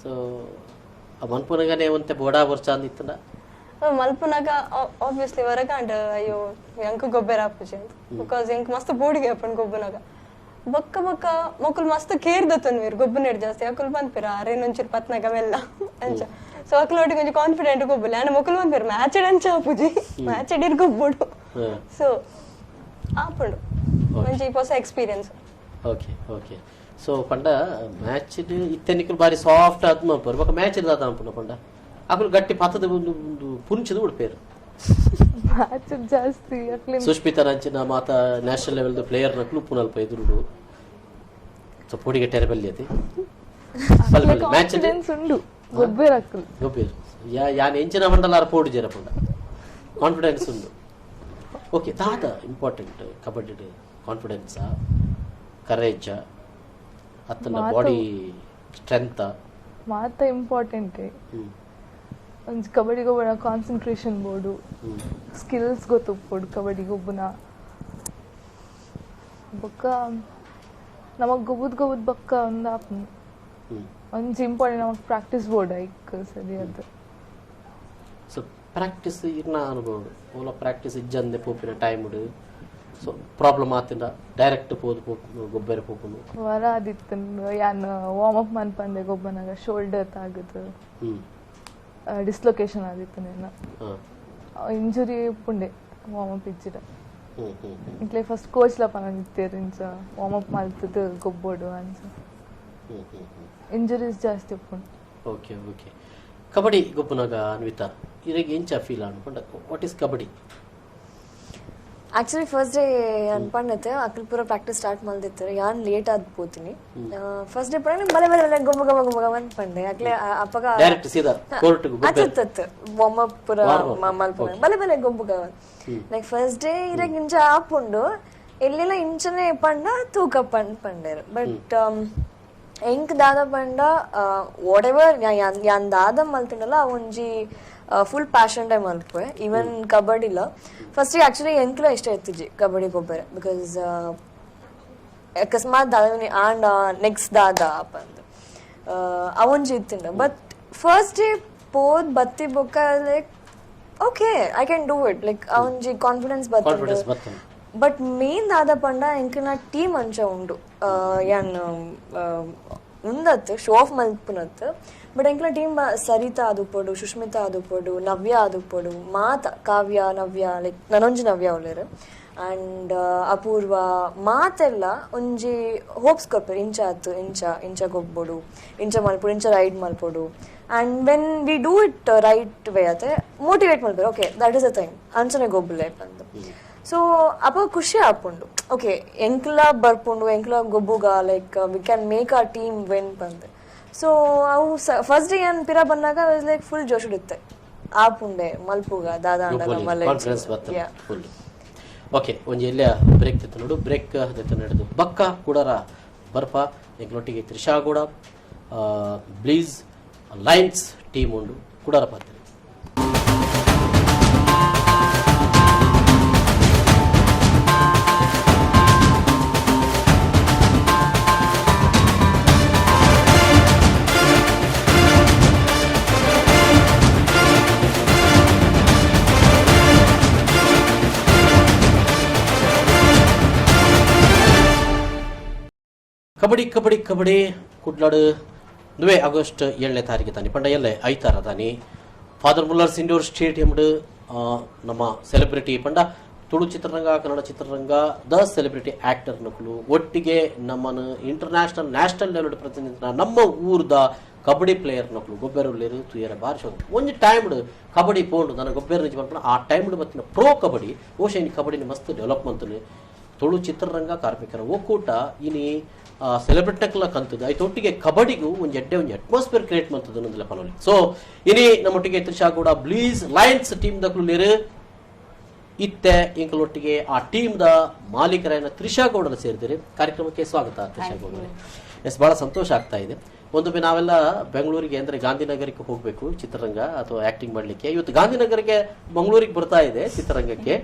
ಸೊ ಮನ್ಪುನಗನೆ ಒಂತೆ ಬೋಡಾ ವರ್ಷ ಅಂದಿತ್ತನ ಮಲ್ಪನಾಗ ಆಬ್ವಿಯಸ್ಲಿ ಹೊರಗಂಡ ಅಯ್ಯೋ ಎಂಕ ಗೊಬ್ಬರ ಹಾಪುಜಿ ಅಂತ ಬಿಕಾಸ್ ಎಂಕ್ ಮಸ್ತ್ ಬೋಡಿಗೆ ಹಾಪನ್ ಗೊಬ್ಬನಾಗ ಬಕ್ಕ ಮೊಕ್ಕಲ್ ಮಸ್ತ್ ಕೇರ್ ದತ್ತನ್ವೀರ್ ಗೊಬ್ಬನ ಹಿಡ್ ಜಾಸ್ತಿ ಅಕಲ್ ಬಂದ್ಪಿರ ಅರೇನೊಂಚೂರು ಪತ್ನಾಗ ಅವೆಲ್ಲ ಅಂಚ ಸೊ ಅಕಲ್ ಕೊಂಚ ಕಾನ್ಫಿಡೆಂಟ್ ಗೊಬ್ಬಲ್ಲ ನಾನು ಮೊಕ್ಕಲ್ ಬಂದ್ಪಿರ ಮ್ಯಾಚ್ ಅಂಚ ಹಾಪುಜಿ ಮ್ಯಾಚ್ ಇಡೀರ್ ಗೊಬ್ಬಡು ಸೊ ಆಪುಂಡು ಮಂచి ಹೊಸ ಎಕ್ಸ್ಪೀರಿಯನ್ಸ್ ಓಕೆ ಸೊ ಪಂಡ ಮ್ಯಾಚ್ ಇತ್ತೆನಿಕಲ್ ಬಾರಿ ಸಾಫ್ಟ್ ಆತ್ಮ ಬರ್ಬೇಕ ಮ್ಯಾಚ್ ಇಲ್ಲದ ಅನ್ಪುಂಡ ಪಂಡ ಅಕಲ್ ಗಟ್ಟಿ ಪತ್ತದ ಒಂದು ಪುಂಚದ ಉಡ್ಪೇರು ಮ್ಯಾಚ್ ಜಾಸ್ತಿ ಸುಷ್ಮಿತಾ ರಂಚಿನ ಮಾತ ನ್ಯಾಷನಲ್ ಲೆವೆಲ್ ಪ್ಲೇಯರ್ ನ ಕ್ಲೂ ಪುನಲ್ಪ ಎದುರುಡು ಸೊ ಪೋಡಿಗೆ ಟೆರಬಲ್ ಅತಿ ಮ್ಯಾಚ್ ಉಂಡು ಗೊಬ್ಬರ ಯಾನ್ ಎಂಚಿನ ಮಂಡಲಾರ ಪೋಡಿ ಜರ ಪಂಡ ಕಾನ್ಫಿಡೆನ್ಸ್ ಉಂಡು ಓಕೆ ದಾದ ಇಂಪಾರ್ಟೆಂಟ್ ಕಬಡ್ಡಿ ಕಾನ್ಫಿಡೆನ್ಸ್ ಕರೇಜ್ ಅತ್ತನ ಬಾಡಿ ಸ್ಟ್ರೆಂತ್ ಮಾತ ಇಂಪಾರ್ಟೆಂಟ್ ಒಂದ್ ಕಬಡ್ಡಿ ಗೊಬ್ಬನ ಕಾನ್ಸಂಟ್ರೇಷನ್ ಬೋರ್ಡು ಸ್ಕಿಲ್ಸ್ ಗೊತ್ತುಪ್ಪೋಡು ಕಬಡ್ಡಿ ಗೊಬ್ಬನ ಬೊಕ್ಕ ನಮಗ್ ಗೊಬ್ಬದ್ ಬೊಕ್ಕ ಒಂದು ಒಂದ್ ಇಂಪಾರ್ಟೆಂಟ್ ನಮಗ್ ಪ್ರಾಕ್ಟೀಸ್ ಬೋರ್ಡ್ ಐಕ್ ಸರಿ ಅದು ಸೊ ಪ್ರಾಕ್ಟೀಸ್ ಇರ್ನ ಅನುಭವ ಓಲ ಪ್ರಾಕ್ಟೀಸ್ ಇಜ್ಜಂದೆ ಪೋಪಿನ ಟೈಮ್ ಸೊ ಪ್ರಾಬ್ಲಮ್ ಆತಿಂದ ಡೈರೆಕ್ಟ್ ಪೋದು ಗೊಬ್ಬರ ಪೋಪುನು ವರ ಆದಿತ್ತು ಯಾನ್ ವಾರ್ಮ್ ಅಪ್ ಮನ್ಪಂದೆ ಗೊಬ್ಬನಾಗ ಶೋಲ್ಡರ್ ತಾಗದು ಡಿಸ್ಲೊಕೇಶನ್ ಆದಿತ್ತು ನೇನ ಇಂಜುರಿ ಪುಂಡೆ ವಾರ್ಮ್ ಅಪ್ ಇಜ್ಜಿಡ ಇಟ್ಲೆ ಫಸ್ಟ್ ಕೋಚ್ ಲ ಪನಗಿತ್ತೇರು ಇಂಚ ವಾರ್ಮ್ ಅಪ್ ಮಲ್ತದ ಗೊಬ್ಬೋಡು ಅಂಚ ಇಂಜುರೀಸ್ ಜಾಸ್ತಿ ಉಪ್ಪುಂಡು ಓಕೆ ಕಬಡ್ಡಿ ಗೊಬ್ಬನಾಗ ಅನ್ವಿತಾ ಇರಿಗೆ ಎಂಚ ಫೀಲ್ ಅನ್ಕೊಂಡ what is kabaddi actually first day ಅನ್ಪಣ್ಣತ್ತೆ ಅಕಲ್ ಪೂರ ಪ್ರಾಕ್ಟೀಸ್ ಸ್ಟಾರ್ಟ್ ಮಾಡ್ದಿತ್ತು ಯಾನ್ ಲೇಟ್ ಆದ್ ಪೋತೀನಿ ಫಸ್ಟ್ ಡೇ ಪಡ ಬಲೆ ಗೊಬ್ಬ ಅನ್ಪಂಡೆ ಅಕ್ಲೆ ಅಪ್ಪಗ ಡೈರೆಕ್ಟ್ ಸೀದಾ ಕೋರ್ಟ್ ಅಚ್ಚತ್ತು ವಾರ್ಮ್ ಅಪ್ ಪೂರ ಮಲ್ಪನೆ ಬಲೆ ಗೊಬ್ಬ ಲೈಕ್ ಫಸ್ಟ್ ಡೇ ಇರಗ್ ಇಂಚ ಆಪುಂಡು ಎಲ್ಲೆಲ್ಲ ಇಂಚನೆ ಪಂಡ ತೂಕ ಪಂಡೇರು ಬಟ್ ಎಂಕ್ ದಾದ ಪಂಡ ವಾಟ್ ಎವರ್ ಯಾನ್ ದಾದ ಮಲ್ತಿನಲ್ಲ ಒಂಜಿ ಫುಲ್ ಪ್ಯಾಷನ್ ಟೈಮ್ ಮಲ್ಪೆ ಈವನ್ ಕಬಡ್ಡಿಲ ಫಸ್ಟ್ ಆಕ್ಚುಲಿ ಎಂಕ್ಲ ಇಷ್ಟ ಇತ್ತಿಜಿ ಕಬಡ್ಡಿ ಗೊಬ್ಬರ ಬಿಕಾಸ್ ಅಕಸ್ಮಾತ್ ದಾದ ಆಂಡ್ ನೆಕ್ಸ್ಟ್ ದಾದ ಪಂದ್ ಅವೊಂಜಿ ಇತ್ತಿಂಡ ಬಟ್ ಫಸ್ಟ್ ಡೇ ಪೋದ್ ಬತ್ತಿ ಬೊಕ್ಕ like okay I can do it like ಅವೊಂಜಿ ಕಾನ್ಫಿಡೆನ್ಸ್ ಬರ್ತದೆ ಬಟ್ ಮೇನ್ ದಾದ ಪಂಡ ಎಂಕನ ಟೀಮ್ ಅಂಚ ಉಂಡು ಯಾನ್ ಉಂದತ್ತು ಶೋ ಆಫ್ ಮಲ್ಪುನತ್ತು ಬಟ್ ಎಂಕ್ಲ ಟೀಮ್ ಸರಿತಾ ಆದುಪೋಡು ಸುಷ್ಮಿತಾ ಆದುಪೋಡು ನವ್ಯ ಆದುಪೋಡು ಮಾತ ಕಾವ್ಯ ನವ್ಯ ಲೈಕ್ ನನೊಂಜಿ ನವ್ಯ ಉಳ್ಳೇರು ಅಂಡ್ ಅಪೂರ್ವ ಮಾತೆಲ್ಲ ಒಂಜಿ ಹೋಪ್ಸ್ ಕೊಪ್ಪರು ಇಂಚ ಗೊಬ್ಬೋಡು ಇಂಚ ಮಲ್ಪೋಡು ಇಂಚ ರೈಡ್ ಮಲ್ಪೋಡು and when we do it right way ಅತೆ ಮೋಟಿವೇಟ್ ಮಲ್ಪರು okay that is a thing ಅಂಚನೆ ಗೊಬ್ಬಲೆ ಬಂದು ಸೊ ಅಪ್ಪ ಖುಷಿ ಆಪುಂಡು ಓಕೆ ಎಂಕ್ಲ ಬರ್ಪುಂಡು ಎಂಕ್ಲ ಗೊಬ್ಬುಗ ಲೈಕ್ ವಿ ಕ್ಯಾನ್ ಮೇಕ್ ಆ ಟೀಮ್ ವಿನ್ ಬಂದು ಸೊ ಅವು ಫಸ್ಟ್ ಡೇ ಏನ್ ಪಿರ ಬಂದಾಗ ಲೈಕ್ ಫುಲ್ ಜೋಶ್ ಇಡುತ್ತೆ ಆಪುಂಡೆ ಮಲ್ಪುಗ ದಾದಾ ಓಕೆ ಒಂಜಿ ಎಲ್ಲ ಬ್ರೇಕ್ ತೆತ್ತ ನೋಡು ಬ್ರೇಕ್ ತೆತ್ತ ನಡೆದು ಬಕ್ಕ ಕೂಡರ ಬರ್ಪ ಎಂಕ್ಲೊಟ್ಟಿಗೆ Trisha Gowda bleeds lines team ಉಂಡು ಕೂಡರ ಪಾತ್ರ ಕಬಡ್ಡಿ ಕುಡ್ಲಾಡು 2 ಆಗಸ್ಟ್ 7ನೇ ತಾರೀಕು ತಾನಿ ಪಂಡ ಎಲ್ಲೇ ಐತಾರ ತಾನಿ ಫಾದರ್ ಮುಲ್ಲರ್ಸ್ ಇಂಡೋರ್ ಸ್ಟೇಡಿಯಂ ನಮ್ಮ ಸೆಲೆಬ್ರಿಟಿ ಪಂಡ ತುಳು ಚಿತ್ರರಂಗ ಕನ್ನಡ ಚಿತ್ರರಂಗ ದ ಸೆಲೆಬ್ರಿಟಿ ಆಕ್ಟರ್ ನಕಲು ಒಟ್ಟಿಗೆ ನಮ್ಮನ್ನು ಇಂಟರ್ನ್ಯಾಷನಲ್ ನ್ಯಾಷನಲ್ ಲೆವೆಲ್ ಪ್ರತಿನಿಧಿನ ನಮ್ಮ ಊರ್ದ ಕಬಡ್ಡಿ ಪ್ಲೇಯರ್ ನಕ್ಲು ಗೊಬ್ಬರ ಉಳ್ಳೇರು ತುಯರ ಬಾರಿಸ ಒಂಜಿ ಟೈಮ್ ಕಬಡ್ಡಿ ಪೋಂಡು ನನಗೆ ಗೊಬ್ಬರ ನಿಜ ಮಾಡ್ಕೊಂಡು ಆ ಟೈಮ್ ಬತ್ತಿನ ಪ್ರೋ ಕಬಡ್ಡಿ ಓಶೆ ಕಬಡ್ಡಿನ ಮಸ್ತ್ ಡೆವಲಪ್ಮೆಂಟ್ ತುಳು ಚಿತ್ರರಂಗ ಕಾರ್ಮಿಕರ ಒಕ್ಕೂಟ ಇನಿ ಸೆಲೆಬ್ರಿಟೆಕ್ಲ ಕಂತದ್ದು ಆಯ್ತೊಟ್ಟಿಗೆ ಕಬಡ್ಡಿಗೂ ಒಂದು ಅಟ್ಮಾಸ್ಫಿಯರ್ ಕ್ರಿಯೇಟ್ ಮಾಡ್ತದೆ ಅನ್ನೋದಿಲ್ಲ ಪನೋಲಿ. ಸೊ ಇನಿ ನಮ್ಮೊಟ್ಟಿಗೆ Trisha Gowda blaze Lions team ದಕ್ಲು ನೀರು ಇತ್ತೆ ಇಂಕಲೊಟ್ಟಿಗೆ ಆ ಟೀಮ್ ದ ಮಾಲೀಕರಾಯನ ತ್ರಿಷಾ ಗೌಡನ ಸೇರಿದಿರಿ. ಕಾರ್ಯಕ್ರಮಕ್ಕೆ ಸ್ವಾಗತ ತ್ರಿಷಾ ಗೌಡ. ಬಹಳ ಸಂತೋಷ ಆಗ್ತಾ ಇದೆ. ಒಂದೊಮ್ಮೆ ನಾವೆಲ್ಲ ಬೆಂಗಳೂರಿಗೆ ಅಂದ್ರೆ ಗಾಂಧಿನಗರಕ್ಕೆ ಹೋಗ್ಬೇಕು ಚಿತ್ರರಂಗ ಅಥವಾ ಆಕ್ಟಿಂಗ್ ಮಾಡ್ಲಿಕ್ಕೆ. ಇವತ್ತು ಗಾಂಧಿನಗರಕ್ಕೆ ಮಂಗಳೂರಿಗೆ ಬರ್ತಾ ಇದೆ ಚಿತ್ರರಂಗಕ್ಕೆ.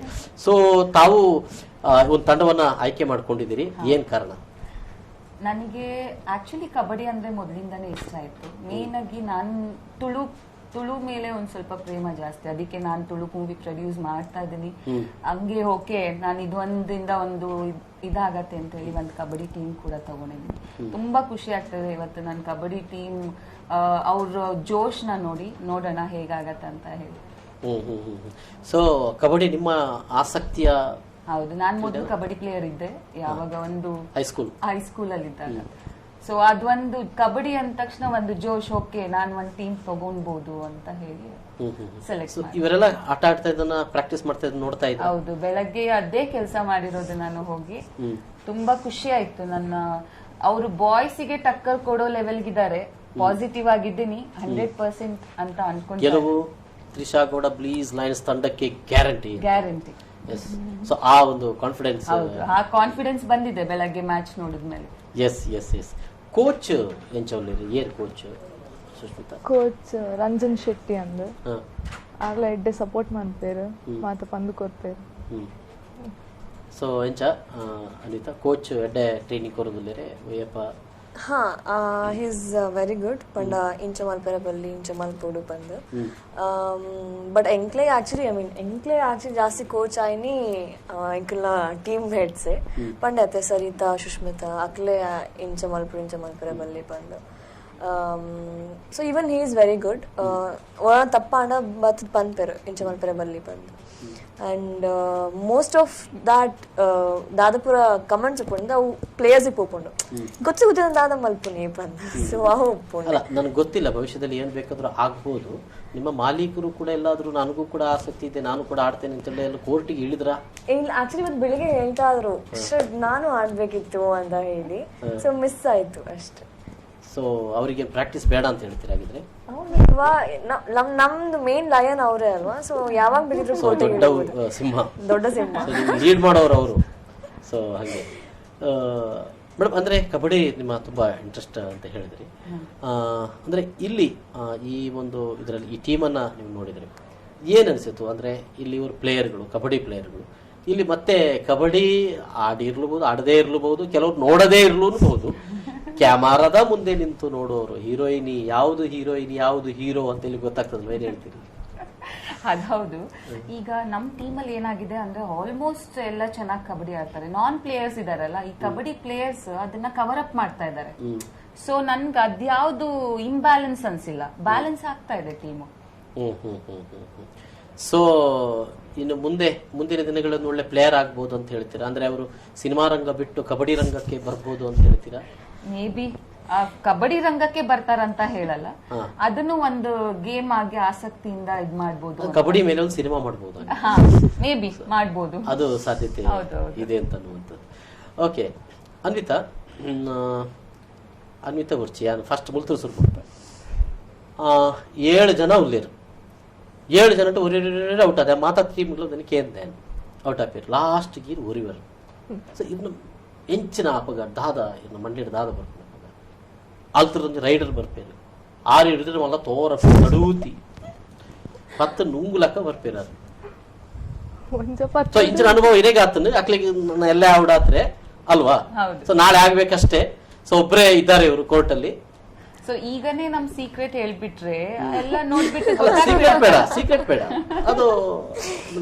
ಸೊ ತಾವು ಒಂದು ತಂಡವನ್ನ ಆಯ್ಕೆ ಮಾಡ್ಕೊಂಡಿದ್ದೀರಿ, ಏನ್ ಕಾರಣ? ನನಗೆ ಆಕ್ಚುಲಿ ಕಬಡ್ಡಿ ಅಂದ್ರೆ ಮೊದಲಿಂದಾನೇ ಇಷ್ಟ ಆಯ್ತು. ಮೇನ್ ಆಗಿ ನಾನು ತುಳು ಮೇಲೆ ಒಂದ್ ಸ್ವಲ್ಪ ಪ್ರೇಮ ಜಾಸ್ತಿ, ಅದಕ್ಕೆ ನಾನು ತುಳು ಮೂವಿ ಪ್ರೊಡ್ಯೂಸ್ ಮಾಡ್ತಾ ಇದ್ದೀನಿ. ಹಂಗೆ ಓಕೆ ನಾನು ಇದೊಂದಿಂದ ಒಂದು ಇದಾಗತ್ತೆ ಅಂತ ಹೇಳಿ ಒಂದು ಕಬಡ್ಡಿ ಟೀಮ್ ಕೂಡ ತಗೊಂಡಿದ್ದೀನಿ. ತುಂಬಾ ಖುಷಿ ಆಗ್ತದೆ ಇವತ್ತು ನನ್ನ ಕಬಡ್ಡಿ ಟೀಮ್ ಅವ್ರ ಜೋಶ್ನ ನೋಡೋಣ ಹೇಗಾಗತ್ತೆ ಅಂತ ಹೇಳಿ. ಸೊ ಕಬಡ್ಡಿ ನಿಮ್ಮ ಆಸಕ್ತಿಯ? ಹೌದು, ನಾನು ಮೊದಲು ಕಬಡ್ಡಿ ಪ್ಲೇಯರ್ ಇದ್ದೆ ಯಾವಾಗ ಒಂದು ಹೈಸ್ಕೂಲ್ ಅಲ್ಲಿ ಇದ್ದಾಗ. ಸೊ ಅದೊಂದು ಕಬಡ್ಡಿ ಅಂದ ತಕ್ಷಣ ಒಂದು ಜೋಶ್, ಓಕೆ ನಾನು ಒಂದು ಟೀಮ್ ತಗೊಂಡ್ಬೋದು ಅಂತ ಹೇಳಿ ಸೆಲೆಕ್ಟ್. ಇವರೆಲ್ಲ ಆಟ ಆಡ್ತಾ ಇದನ್ನ ಪ್ರಾಕ್ಟೀಸ್ ಮಾಡ್ತಾ ಇದ್ ನೋಡ್ತಾ ಇದ್ದೆ. ಹೌದು, ಬೆಳಗ್ಗೆ ಅದೇ ಕೆಲಸ ಮಾಡಿರೋದು ನಾನು ಹೋಗಿ. ತುಂಬಾ ಖುಷಿ ಆಯ್ತು. ನನ್ನ ಅವರು ಬಾಯ್ಸಿಗೆ ಟಕ್ಕರ್ ಕೊಡೋ ಲೆವೆಲ್ಗಿದ್ದಾರೆ. ಪಾಸಿಟಿವ್ ಆಗಿದ್ದೀನಿ 100% ಅಂತ ಅನ್ಕೊಂಡು. ಗೆಲುವು ತ್ರಿಷಾ ಗೌಡ ಬ್ಲೀಸ್ ಲಯನ್ಸ್ ತಂಡಕ್ಕೆ ಗ್ಯಾರಂಟಿ. ಸೊ ಆ ಒಂದು ಕಾನ್ಫಿಡೆನ್ಸ್, ಆ ಕಾನ್ಫಿಡೆನ್ಸ್ ಬಂದಿದೆ ಬೆಳಗ್ಗೆ ಮ್ಯಾಚ್ ನೋಡಿದ್ಮೇಲೆ. ಎಸ್ ಕೋಚ್ ಎಂಚೌಲೇರಿ ಏರ್ ಕೋಚ್ ಸುಷ್ಮಿತಾ? ಕೋಚ್ ರಂಜನ್ ಶೆಟ್ಟಿ ಅಂದು ಆಗ್ಲೇ ಎಡ್ಡೆ ಸಪೋರ್ಟ್ ಮಾಡ್ತೇರು ಮಾತ ಪಂದು ಕೊಡ್ತೇರು. ಸೊ ಎಂಚ ಅನಿತಾ ಕೋಚ್ ಎಡ್ಡೆ ಟ್ರೈನಿಂಗ್ ಕೊರೋದಿಲ್ಲರೆ ಒಯ್ಯಪ್ಪ? ಹಾ, ಹೀಸ್ ವೆರಿ ಗುಡ್. ಪಂಡ ಇಂಚ ಮಲ್ಪೆರ ಬಲ್ಲಿ ಇಂಚ ಮಲ್ಪೋಡು ಪಂದು. ಬಟ್ ಎಂಕ್ಲೆ ಆಕ್ಚುಲಿ ಜಾಸ್ತಿ ಕೋಚ್ ಆಯ್ನಿ ಇಂಕಲ್ನ ಟೀಮ್ ಹೆಡ್ಸೆ ಪಂಡ ಅತ್ತೆ ಸರಿತಾ ಸುಷ್ಮಿತಾ ಅಕ್ಲೆ ಇಂಚ ಮಲ್ಪೆರ ಬಲ್ಲಿ ಪಂದು. So even he is very good. ಒಳ ತಪ್ಪಾಂಡ ಬತ್ತದ ಪಂದ್ಪೆರು ಇಂಚ ಮಲ್ಪೆರ ಬಲ್ಲಿ ಪಂದು. ಅಂಡ್ ಮೋಸ್ಟ್ ಆಫ್ ದಾಟ್ ದಾದಪುರ ಕಮೆಂಟ್ಸ್ ಉಪ್ಪುಂಡು ಅವು ಪ್ಲೇಯರ್ಸ್ ಪೋಪುಂಡು ಗೊತ್ತಿನ ದಾದ ಮಲ್ಪುನಿ ಪಂದ. ಸೊ ಅವು ಉಪ್ಪುಂಡು. ಅಲ್ಲ, ನನಗೆ ಗೊತ್ತಿಲ್ಲ, ಭವಿಷ್ಯದಲ್ಲಿ ಏನ್ ಬೇಕಾದ್ರೂ ಆಗ್ಬೋದು. ನಿಮ್ಮ ಮಾಲೀಕರು ಕೂಡ ಎಲ್ಲಾದ್ರೂ ನನಗೂ ಕೂಡ ಆಸಕ್ತಿ ಇದೆ, ನಾನು ಕೂಡ ಆಡ್ತೇನೆ ಅಂತ ಎಲ್ಲ ಕೋರ್ಟಿಗೆ ಇಳಿದ್ರ? ಇಲ್ಲ, ಆಕ್ಚುಲಿ ಇವತ್ತು ಬೆಳಿಗ್ಗೆ ಹೇಳ್ತಾ ಇದ್ರು ನಾನು ಆಡ್ಬೇಕಿತ್ತು ಅಂತ ಹೇಳಿ. ಸೊ ಮಿಸ್ ಆಯ್ತು ಅಷ್ಟೇ. ಸೊ ಅವರಿಗೆ ಪ್ರಾಕ್ಟೀಸ್ ಬೇಡ ಅಂತ ಹೇಳ್ತೀರಾ ಹಾಗಿದ್ರೆ? ನಮ್ದು ಮೇನ್ ಲಯನ್ ಅವರೇ ಅಲ್ವಾ. ಸೊ ಯಾವಾಗ ಬೇಕಿದ್ರು ದೊಡ್ಡ ಸಿಂಹ ಲೀಡ್ ಮಾಡೋರು ಅವರು. ಸೊ ಹಾಗೆ ಮೇಡಮ್, ಅಂದ್ರೆ ಕಬಡ್ಡಿ ನಿಮ್ಮ ತುಂಬಾ ಇಂಟ್ರೆಸ್ಟ್ ಅಂತ ಹೇಳಿದ್ರಿ. ಅಂದ್ರೆ ಇಲ್ಲಿ ಈ ಒಂದು ಇದರಲ್ಲಿ ಈ ಟೀಮನ್ನ ನೀವು ನೋಡಿದ್ರಿ, ಏನ್ ಅನ್ಸಿತ್ತು? ಅಂದ್ರೆ ಇಲ್ಲಿ ಇವರು ಪ್ಲೇಯರ್ಗಳು, ಕಬಡ್ಡಿ ಪ್ಲೇಯರ್ಗಳು ಇಲ್ಲಿ ಮತ್ತೆ ಕಬಡ್ಡಿ ಆಡಿರ್ಲಬಹುದು, ಆಡದೇ ಇರ್ಲಬಹುದು, ಕೆಲವ್ರು ನೋಡದೇ ಇರ್ಲೂಬಹುದು. ಕ್ಯಾಮರಾದ ಮುಂದೆ ನಿಂತು ನೋಡೋರು ಹೀರೋಯಿನಿ ಯಾವುದು ಹೀರೋ ಅಂತ ಹೇಳಿ ಗೊತ್ತಾಗ್ತದಲ್ವ? ಏನ್ ಹೇಳ್ತೀರಿ? ಹೌದು. ಈಗ ನಮ್ ಟೀಮಲ್ಲಿ ಏನಾಗಿದೆ ಅಂದ್ರೆ ಆಲ್ಮೋಸ್ಟ್ ಎಲ್ಲ ಚೆನ್ನಾಗಿ ಕಬಡ್ಡಿ ಆಡ್ತಾರೆ. ನಾನ್ ಪ್ಲೇಯರ್ಸ್ ಇದಾರಲ್ಲ, ಈ ಕಬಡ್ಡಿ ಪ್ಲೇಯರ್ಸ್ ಅದನ್ನ ಕವರ್ ಅಪ್ ಮಾಡ್ತಾ ಇದ್ದಾರೆ. ಸೊ ನನ್ಗೆ ಅದ್ಯಾವ್ದು ಇಂಬ್ಯಾಲೆನ್ಸ್ ಅನ್ಸಿಲ್ಲ, ಬ್ಯಾಲೆನ್ಸ್ ಆಗ್ತಾ ಇದೆ ಟೀಮು. ಸೊ ಇನ್ನು ಮುಂದಿನ ದಿನಗಳಲ್ಲಿ ಒಳ್ಳೆ ಪ್ಲೇಯರ್ ಆಗ್ಬೋದು ಅಂತ ಹೇಳ್ತೀರಾ? ಅಂದ್ರೆ ಅವರು ಸಿನಿಮಾ ರಂಗ ಬಿಟ್ಟು ಕಬಡ್ಡಿ ರಂಗಕ್ಕೆ ಬರ್ಬೋದು ಅಂತ ಹೇಳ್ತೀರಾ? ಮೇ ಬಿ ಕಬಡ್ಡಿ ರಂಗಕ್ಕೆ ಬರ್ತಾರಂತ ಹೇಳಲ್ಲ, ಅದನ್ನು ಒಂದು ಗೇಮ್ ಆಗಿ ಆಸಕ್ತಿಯಿಂದ ಇದ್ ಮಾಡ್ಬೋದು. ಕಬಡ್ಡಿ ಮೇಲೆ ಒಂದು ಸಿನಿಮಾ ಮಾಡ್ಬೋದು, ಮೇ ಬಿ ಮಾಡ್ಬೋದು, ಅದು ಸಾಧ್ಯತೆ ಇದೆ ಅಂತ ಅನ್ನುವಂಥದ್ದು. ಓಕೆ, ಅನ್ವಿತಾ ಬರ್ಚಿ ನಾನು ಫಸ್ಟ್ ಮುಲ್ತರು ಸುರು ಕೊಡ್ತೆ. 7 ಜನ ಉಳ್ಳೇರು, 7 ಜನ ಔಟ್ ಆದ ಮಾತಾಡ್ತಿ ಕೇಂದ್ರ ಔಟ್ ಆಪಿರು ಲಾಸ್ಟ್ ಗೀರು ಒರಿವರು. ಸೊ ಇನ್ನು ಎಂಚಿನ ಅಪಗ ದಾದ ಇನ್ನು ಮಂಡ್ಯದ ದಾದ ಬರ್ತಾರೆ, ಅಲ್ತರೊಂದು ರೈಡರ್ ಬರ್ಪೇರು 6 ಹಿಡಿದ್ರೆ ಮಲ್ಲ ತೋರ ನಡೂತಿ 10 ನುಂಗುಲಕ್ಕ ಬರ್ಪೇರು. ಅದು ಸೊ ಇಂಚಿನ ಅನುಭವ ಇರೇಗ ಆತನು ಅಕ್ಲಿಗೆ ಎಲ್ಲ ಔಡಾತ್ರೆ ಅಲ್ವಾ? ಸೊ ನಾಳೆ ಆಗ್ಬೇಕಷ್ಟೇ. ಸೊ ಒಬ್ಬರೇ ಇದ್ದಾರೆ ಇವರು ಕೋರ್ಟ್ ಅಲ್ಲಿ. ಸೊ ಈಗನೇ ನಮ್ ಸೀಕ್ರೆಟ್ ಹೇಳ್ಬಿಟ್ರೆ ಎಲ್ಲ ನೋಡ್ಬಿಟ್ಟು ಸೀಕ್ರೆಟ್ ಬೇಡ, ಅದು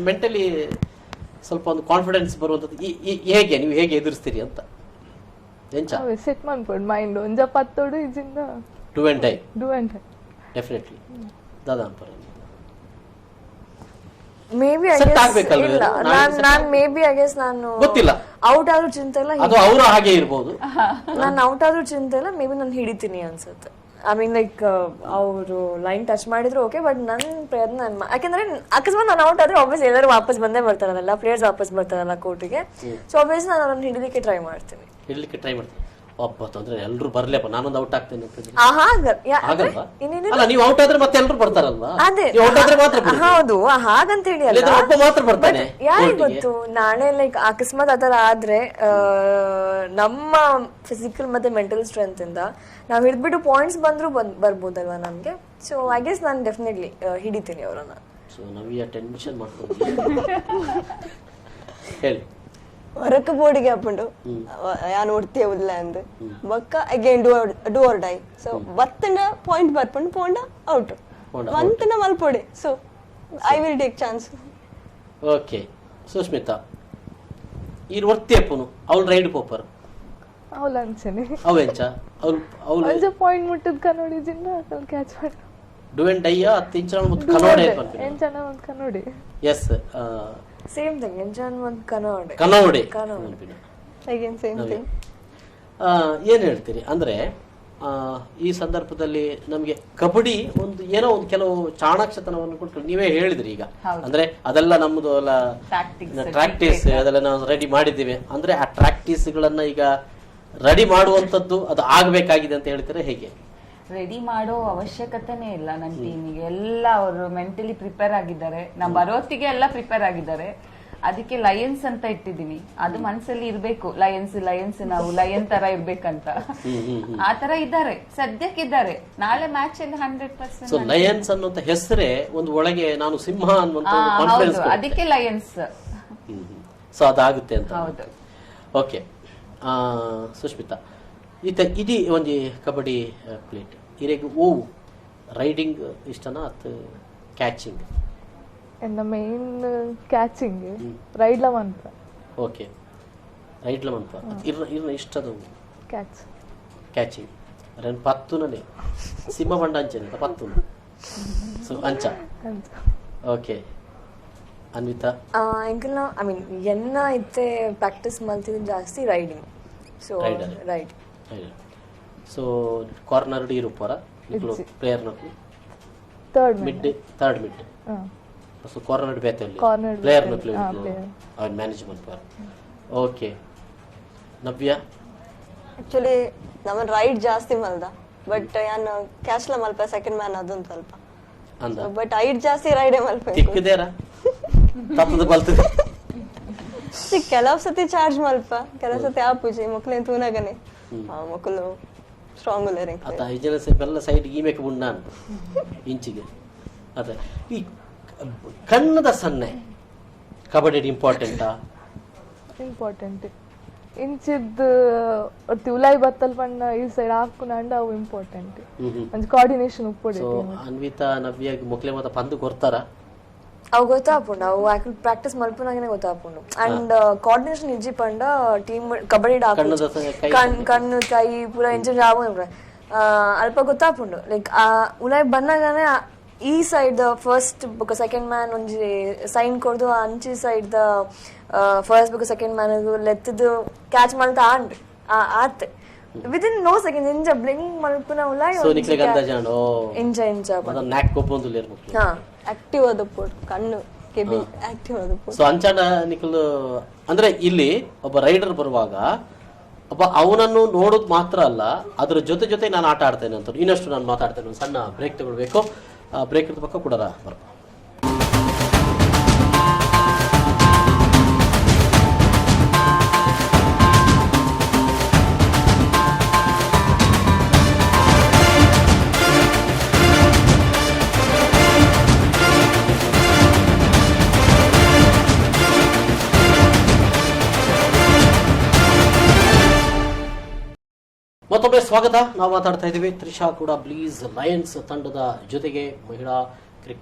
ಮೆಂಟಲಿ ಸ್ವಲ್ಪ ಒಂದು ಕಾನ್ಫಿಡೆನ್ಸ್ ಬರುವಂತದ್ದು. ಹೇಗೆ ನೀವು ಹೇಗೆ ಎದುರಿಸ್ತೀರಿ ಅಂತ ಸೆಟ್ ಮಾಡ್ಕೊಂಡು ಮೈಂಡ್ ಒಂಜ ಪತ್ತೋಡು ಇಜಿಂದ ಡೂ ಅಂಡ್ ಡೈ ಡೆಫಿನೆಟ್ಲಿ ದಾದಾ ಅಂಪರ ಮೇಬಿ ನಾನು ಗೊತ್ತಿಲ್ಲ, ಔಟ್ ಆದ್ರೂ ಚಿಂತೆ ಇಲ್ಲ, ಅದು ಅವರು ಹಾಗೆ ಇರ್ಬೋದು. ನಾನು ಔಟ್ ಆದ್ರೂ ಚಿಂತೆ ಇಲ್ಲ, ಮೇ ಬಿ ನಾನು ಹಿಡಿತೀನಿ ಅನ್ಸುತ್ತೆ. ಐ ಮೀನ್ ಲೈಕ್ ಅವರು ಲೈನ್ ಟಚ್ ಮಾಡಿದ್ರು ಓಕೆ, ಬಟ್ ನನ್ನ ಪ್ರಯತ್ನ ಯಾಕೆಂದ್ರೆ ಅಕಸ್ಮಾತ್ ನಾನು ಔಟ್ ಆದ್ರೆ ಆಬ್ವಿಯಸ್ ಎಲ್ಲರೂ ವಾಪಸ್ ಬಂದೇ ಬರ್ತಾರಲ್ಲ, ಪ್ಲೇಯರ್ಸ್ ವಾಪಸ್ ಬರ್ತಾರಲ್ಲ ಕೋರ್ಟಿಗೆ. ಸೊ ಆಬ್ವಿಯಸ್ ನಾನು ಅವ್ರನ್ನ ಹಿಡಿಲಿಕ್ಕೆ ಟ್ರೈ ಮಾಡ್ತೀನಿ. ಒಬ್ಬ ತೊಂದ್ರೆ ಎಲ್ರು ಬರ್ಲೇಪ್ಪ ನಾನೊಂದು ಔಟ್ ಆಗ್ತೇನೆ ಅಲ್ಲ, ನೀವು ಔಟ್ ಆದ್ರೆ ಮತ್ತೆ ಎಲ್ರು ಬರ್ತಾರಲ್ವಾ? ಅದೇ ಹೌದು, ಹಾಗಂತ ಹೇಳಿ ಅಲ್ಲ, ಒಬ್ಬ ಮಾತ್ರ ಬರ್ತಾನೆ. ಯಾರಿಗೆ ಗೊತ್ತು ನಾಳೆ ಲೈಕ್ ಅಕಸ್ಮಾತ್ ಆತರ ಆದ್ರೆ ನಮ್ಮ ಫಿಸಿಕಲ್ ಮತ್ತೆ ಮೆಂಟಲ್ ಸ್ಟ್ರೆಂತ್ ಇಂದ ನಾವ್ ಹಿಡ್ಬಿಟ್ಟು ಪಾಯಿಂಟ್ಸ್ ಬಂದ್ರು ಬರ್ಬೋದಲ್ವಾ ನಮ್ಗೆ. ಸೊ ಐ ಗೆಸ್ ನಾನು ಡೆಫಿನೆಟ್ಲಿ ಹಿಡಿತೀನಿ ಅವರನ್ನ. ಸೊ ನವ್ಯ ಟೆನ್ಷನ್ ಮಾಡ್ಕೊಂಡು ಹೇಳಿ ಹೊರಕ್ಕೆ ಬೋರ್ಡಿಗೆ ಹಾಕೊಂಡು ಯಾನ್ ಹೊಡ್ತೀಯ ಉಲ್ಲ ಅಂದ್ ಬೊಕ್ಕ again do or die. So ಬತ್ತನ ಪಾಯಿಂಟ್ ಬರ್ಪಂಡು ಪೋಂಡ ಔಟ್ ಒಂತನ ಮಲ್ಪೊಡೆ. So I will take chance. Okay Sushmita ಈ ಒರ್ತಿ ಅಪ್ಪನು ಅವಳು ರೈಡ್ ಪೋಪರ್ ಅವಳು ಅಂಚನೆ ಅವೆಂಚ ಅವಳು ಅಂಚ ಪಾಯಿಂಟ್ ಮುಟ್ಟದ ಕನ್ನಡಿಜಿಂದ ಅಕಲ್ ಕ್ಯಾಚ್ ಮಾಡಿ ಡುವೆನ್ ಡೈಯ ತಿಂಚನ ಮುತ್ತು ಕನ್ನೋಡೆ ಎಂಚನ ಒಂದು ಕನ್ನಡಿ. ಎಸ್ ಸೇಮ್ ಥಿಂಗ್, ಎಂಜಾನ್ ಒಂದು ಕನ್ನೋಡೆ ಅಗೇನ್ ಸೇಮ್ ಥಿಂಗ್. ಏನ್ ಹೇಳ್ತೀರಿ ಅಂದ್ರೆ ಈ ಸಂದರ್ಭದಲ್ಲಿ ನಮ್ಗೆ ಕಬಡ್ಡಿ ಒಂದು ಏನೋ ಒಂದು ಕೆಲವು ಚಾಣಾಕ್ಷತನವನ್ನು ಕೊಟ್ಟು ನೀವೇ ಹೇಳಿದ್ರಿ ಈಗ, ಅಂದ್ರೆ ಅದೆಲ್ಲ ನಮ್ದು ಪ್ರಾಕ್ಟೀಸ್ ಅದೆಲ್ಲ ನಾವು ರೆಡಿ ಮಾಡಿದ್ದೀವಿ ಅಂದ್ರೆ ಆ ಪ್ರಾಕ್ಟೀಸ್ ಗಳನ್ನ ಈಗ ರೆಡಿ ಮಾಡುವಂತದ್ದು ಅದು ಆಗ್ಬೇಕಾಗಿದೆ ಅಂತ ಹೇಳ್ತಾರೆ. ಹೇಗೆ ರೆಡಿ ಮಾಡೋ ಅವಶ್ಯಕತೆನೇ ಇಲ್ಲ ನನ್ನ ಟೀಮಿಗೆ. ಎಲ್ಲ ಅವರು ಮೆಂಟಲಿ ಪ್ರಿಪೇರ್ ಆಗಿದ್ದಾರೆ, ನಾವು ಬರೋತ್ತಿಗೆ ಎಲ್ಲ ಪ್ರಿಪೇರ್ ಆಗಿದ್ದಾರೆ. ಅದಕ್ಕೆ ಲಯನ್ಸ್ ಅಂತ ಇಟ್ಟಿದೀನಿ, ಅದು ಮನಸ್ಸಲ್ಲಿ ಇರ್ಬೇಕು. ಲಯನ್ಸ್ ನಾವು ಲಯನ್ ತರ ಇರ್ಬೇಕಂತ ಆ ತರ ಇದ್ದಾರೆ, ಸದ್ಯಕ್ಕಿದ್ದಾರೆ. ನಾಳೆ ಮ್ಯಾಚ್ ಅಲ್ಲಿ 100%. ಲಯನ್ಸ್ ಅನ್ನುವಂತ ಹೆಸರೇ ಒಂದು ಒಳಗೆ ನಾನು ಸಿಂಹ ಅನ್ನುವಂತ ಅದಕ್ಕೆ ಲಯನ್ಸ್. ಸೊ ಅದಾಗುತ್ತೆ ಅಂತ. ಹೌದು. ಓಕೆ ಸುಷ್ಮಿತಾ ಇಡೀ ಒಂಜಿ ಕಬಡ್ಡಿ ಪ್ಲೇಟ್ ಇರೆಗ್ ಓವು ರೈಡಿಂಗ್ ಇಷ್ಟನಾ ಅತ್ ಕ್ಯಾಚಿಂಗ್? ಎನ್ನ ಮೇನ್ ಕ್ಯಾಚಿಂಗ್ ರೈಡ್ಲ ಮನ್ಪ. ಓಕೆ ರೈಡ್ಲ ಮನ್ಪ ಇರ್ನ ಇಷ್ಟದ ಕ್ಯಾಚಿಂಗ್ ರನ್ ಪತ್ತುನೇ ಸಿಂಹ ಬಂಡ ಅಂಚನೆ ಪತ್ತು. ಸೊ ಅಂಚ ಓಕೆ ಅನ್ವಿತಾ ಎಂಕಲ್ನ ಐ ಮೀನ್ ಎನ್ನ ಇತ್ತೆ ಪ್ರಾಕ್ಟೀಸ್ ಮಲ್ತಿದ್ದು ಜಾಸ್ತಿ raiding. So raid so corner ಡಿ ರೂಪರ ನಿಕ್ಲು ಪ್ಲೇಯರ್ ನಕ್ಲು ಥರ್ಡ್ ಮಿಡ್ ಸೊ ಕಾರ್ನರ್ ಬೇತಲ್ಲಿ ಪ್ಲೇಯರ್ ನಕ್ಲು ಅವನ್ ಮ್ಯಾನೇಜ್ಮೆಂಟ್ ಪರ್. ಓಕೆ ನವ್ಯ ಆಕ್ಚುಲಿ ನಮ್ಮ ರೈಡ್ ಜಾಸ್ತಿ ಮಲ್ದ, ಬಟ್ ಯಾನ್ ಕ್ಯಾಚ್ಲ ಮಲ್ಪ ಸೆಕೆಂಡ್ ಮ್ಯಾನ್ ಅದೊಂದು ಸ್ವಲ್ಪ ಅಂದ, ಬಟ್ ಐಡ್ ಜಾಸ್ತಿ ರೈಡೇ ಮಲ್ಪ ತಿಕ್ಕಿದೇರ ತಪ್ಪದ ಬಲ್ತದೆ. ಕೆಲವು ಸತಿ ಚಾರ್ಜ್ ಮಲ್ಪ, ಕೆಲವು ಸತಿ ಆಪುಜಿ ಮಕ್ಳೇನ್ ತೂನಾಗನೆ ಮಕ್ಕಳು ಸ್ಟ್ರಾಂಗ್ ಅದ ಐಜನ ಬೆಲ್ಲ ಸೈಡ್ ಈಮೆಕ್ ಬುಣ್ಣ ಅಂತ ಇಂಚಿಗೆ. ಅದೇ ಈ ಕಣ್ಣದ ಸನ್ನೆ ಕಬಡ್ಡಿ ಇಂಪಾರ್ಟೆಂಟಾ? ಇಂಪಾರ್ಟೆಂಟ್ ಇಂಚಿದ್ ಒತ್ತಿ ಉಲಾಯಿ ಬತ್ತಲ್ ಪಂಡ ಈ ಸೈಡ್ ಹಾಕುನಂಡ ಅವು ಇಂಪಾರ್ಟೆಂಟ್. ಒಂದ್ ಕೋಆರ್ಡಿನೇಷನ್ ಉಪ್ಪೊಡೆ. ಸೊ ಅನ್ವಿತಾ ನವ್ಯ ಮೊಕ್ಲೆ ಮತ್ತ ಪಂದು ಕೊರ್ತಾರ ಅವು ಗೊತ್ತಾಪುಂಡು, ಅವು ಆಕ್ಚುಲಿ ಪ್ರಾಕ್ಟೀಸ್ ಮಲ್ಪನಾಗನೆ ಗೊತ್ತಾಪುಂಡು. ಅಂಡ್ ಕೋಆರ್ಡಿನೇಷನ್ ಇಜ್ಜಿ ಪಂಡ ಟೀಮ್ ಕಬಡ್ಡಿ ಕಣ್ಣು ಕೈ ಪೂರ ಎಂಜಾಯ್ ಆಗ ಅಲ್ಪ ಗೊತ್ತಾಪುಂಡು. ಲೈಕ್ ಉಲಾಯ್ ಬಂದಾಗನೆ ಈ ಸೈಡ್ ದ ಫಸ್ಟ್ ಬೊಕ ಸೆಕೆಂಡ್ ಮ್ಯಾನ್ ಒಂಜಿ ಸೈನ್ ಕೊಡ್ದು ಅಂಚಿ ಸೈಡ್ ದ ಫಸ್ಟ್ ಬೊಕ ಸೆಕೆಂಡ್ ಮ್ಯಾನ್ ಲೆತ್ತದು ಕ್ಯಾಚ್ ಮಲ್ತ ಆಂಡ್ ಆತ್ ವಿದಿನ್ ನೋ ಸೆಕೆಂಡ್ ಇಂಜ ಬ್ಲಿಂಗ್ ಮಲ್ಪುನ ಉಲಾಯ್ ಇಂಜ ಹಾ ಆಕ್ಟಿವ್ ಆದ ಕಣ್ಣು ಕೆಬಿ ಆಕ್ಟಿವ್ ಆದ. ಸೊ ಅಂಚಾಡ ನಿಖಲ್ ಅಂದ್ರೆ ಇಲ್ಲಿ ಒಬ್ಬ ರೈಡರ್ ಬರುವಾಗ ಒಬ್ಬ ಅವನನ್ನು ನೋಡೋದು ಮಾತ್ರ ಅಲ್ಲ, ಅದ್ರ ಜೊತೆ ನಾನು ಆಟ ಆಡ್ತೇನೆ ಅಂತ ಇನ್ನಷ್ಟು ನಾನು ಮಾತಾಡ್ತೇನೆ. ಒಂದು ಸಣ್ಣ ಬ್ರೇಕ್ ತಗೊಳ್ಬೇಕು. ಬ್ರೇಕ್ ಇರದ ಪಕ್ಕ ಕೂಡ ಬರ್ಬೇಕು. ಮತ್ತೊಮ್ಮೆ ಸ್ವಾಗತ. ನಾವು ಮಾತಾಡ್ತಾ ಇದ್ದೀವಿ ತ್ರಿಷಾ ಕೂಡ ಬ್ಲೀಸ್ ಲಯನ್ಸ್ ತಂಡದ ಜೊತೆಗೆ ಮಹಿಳಾ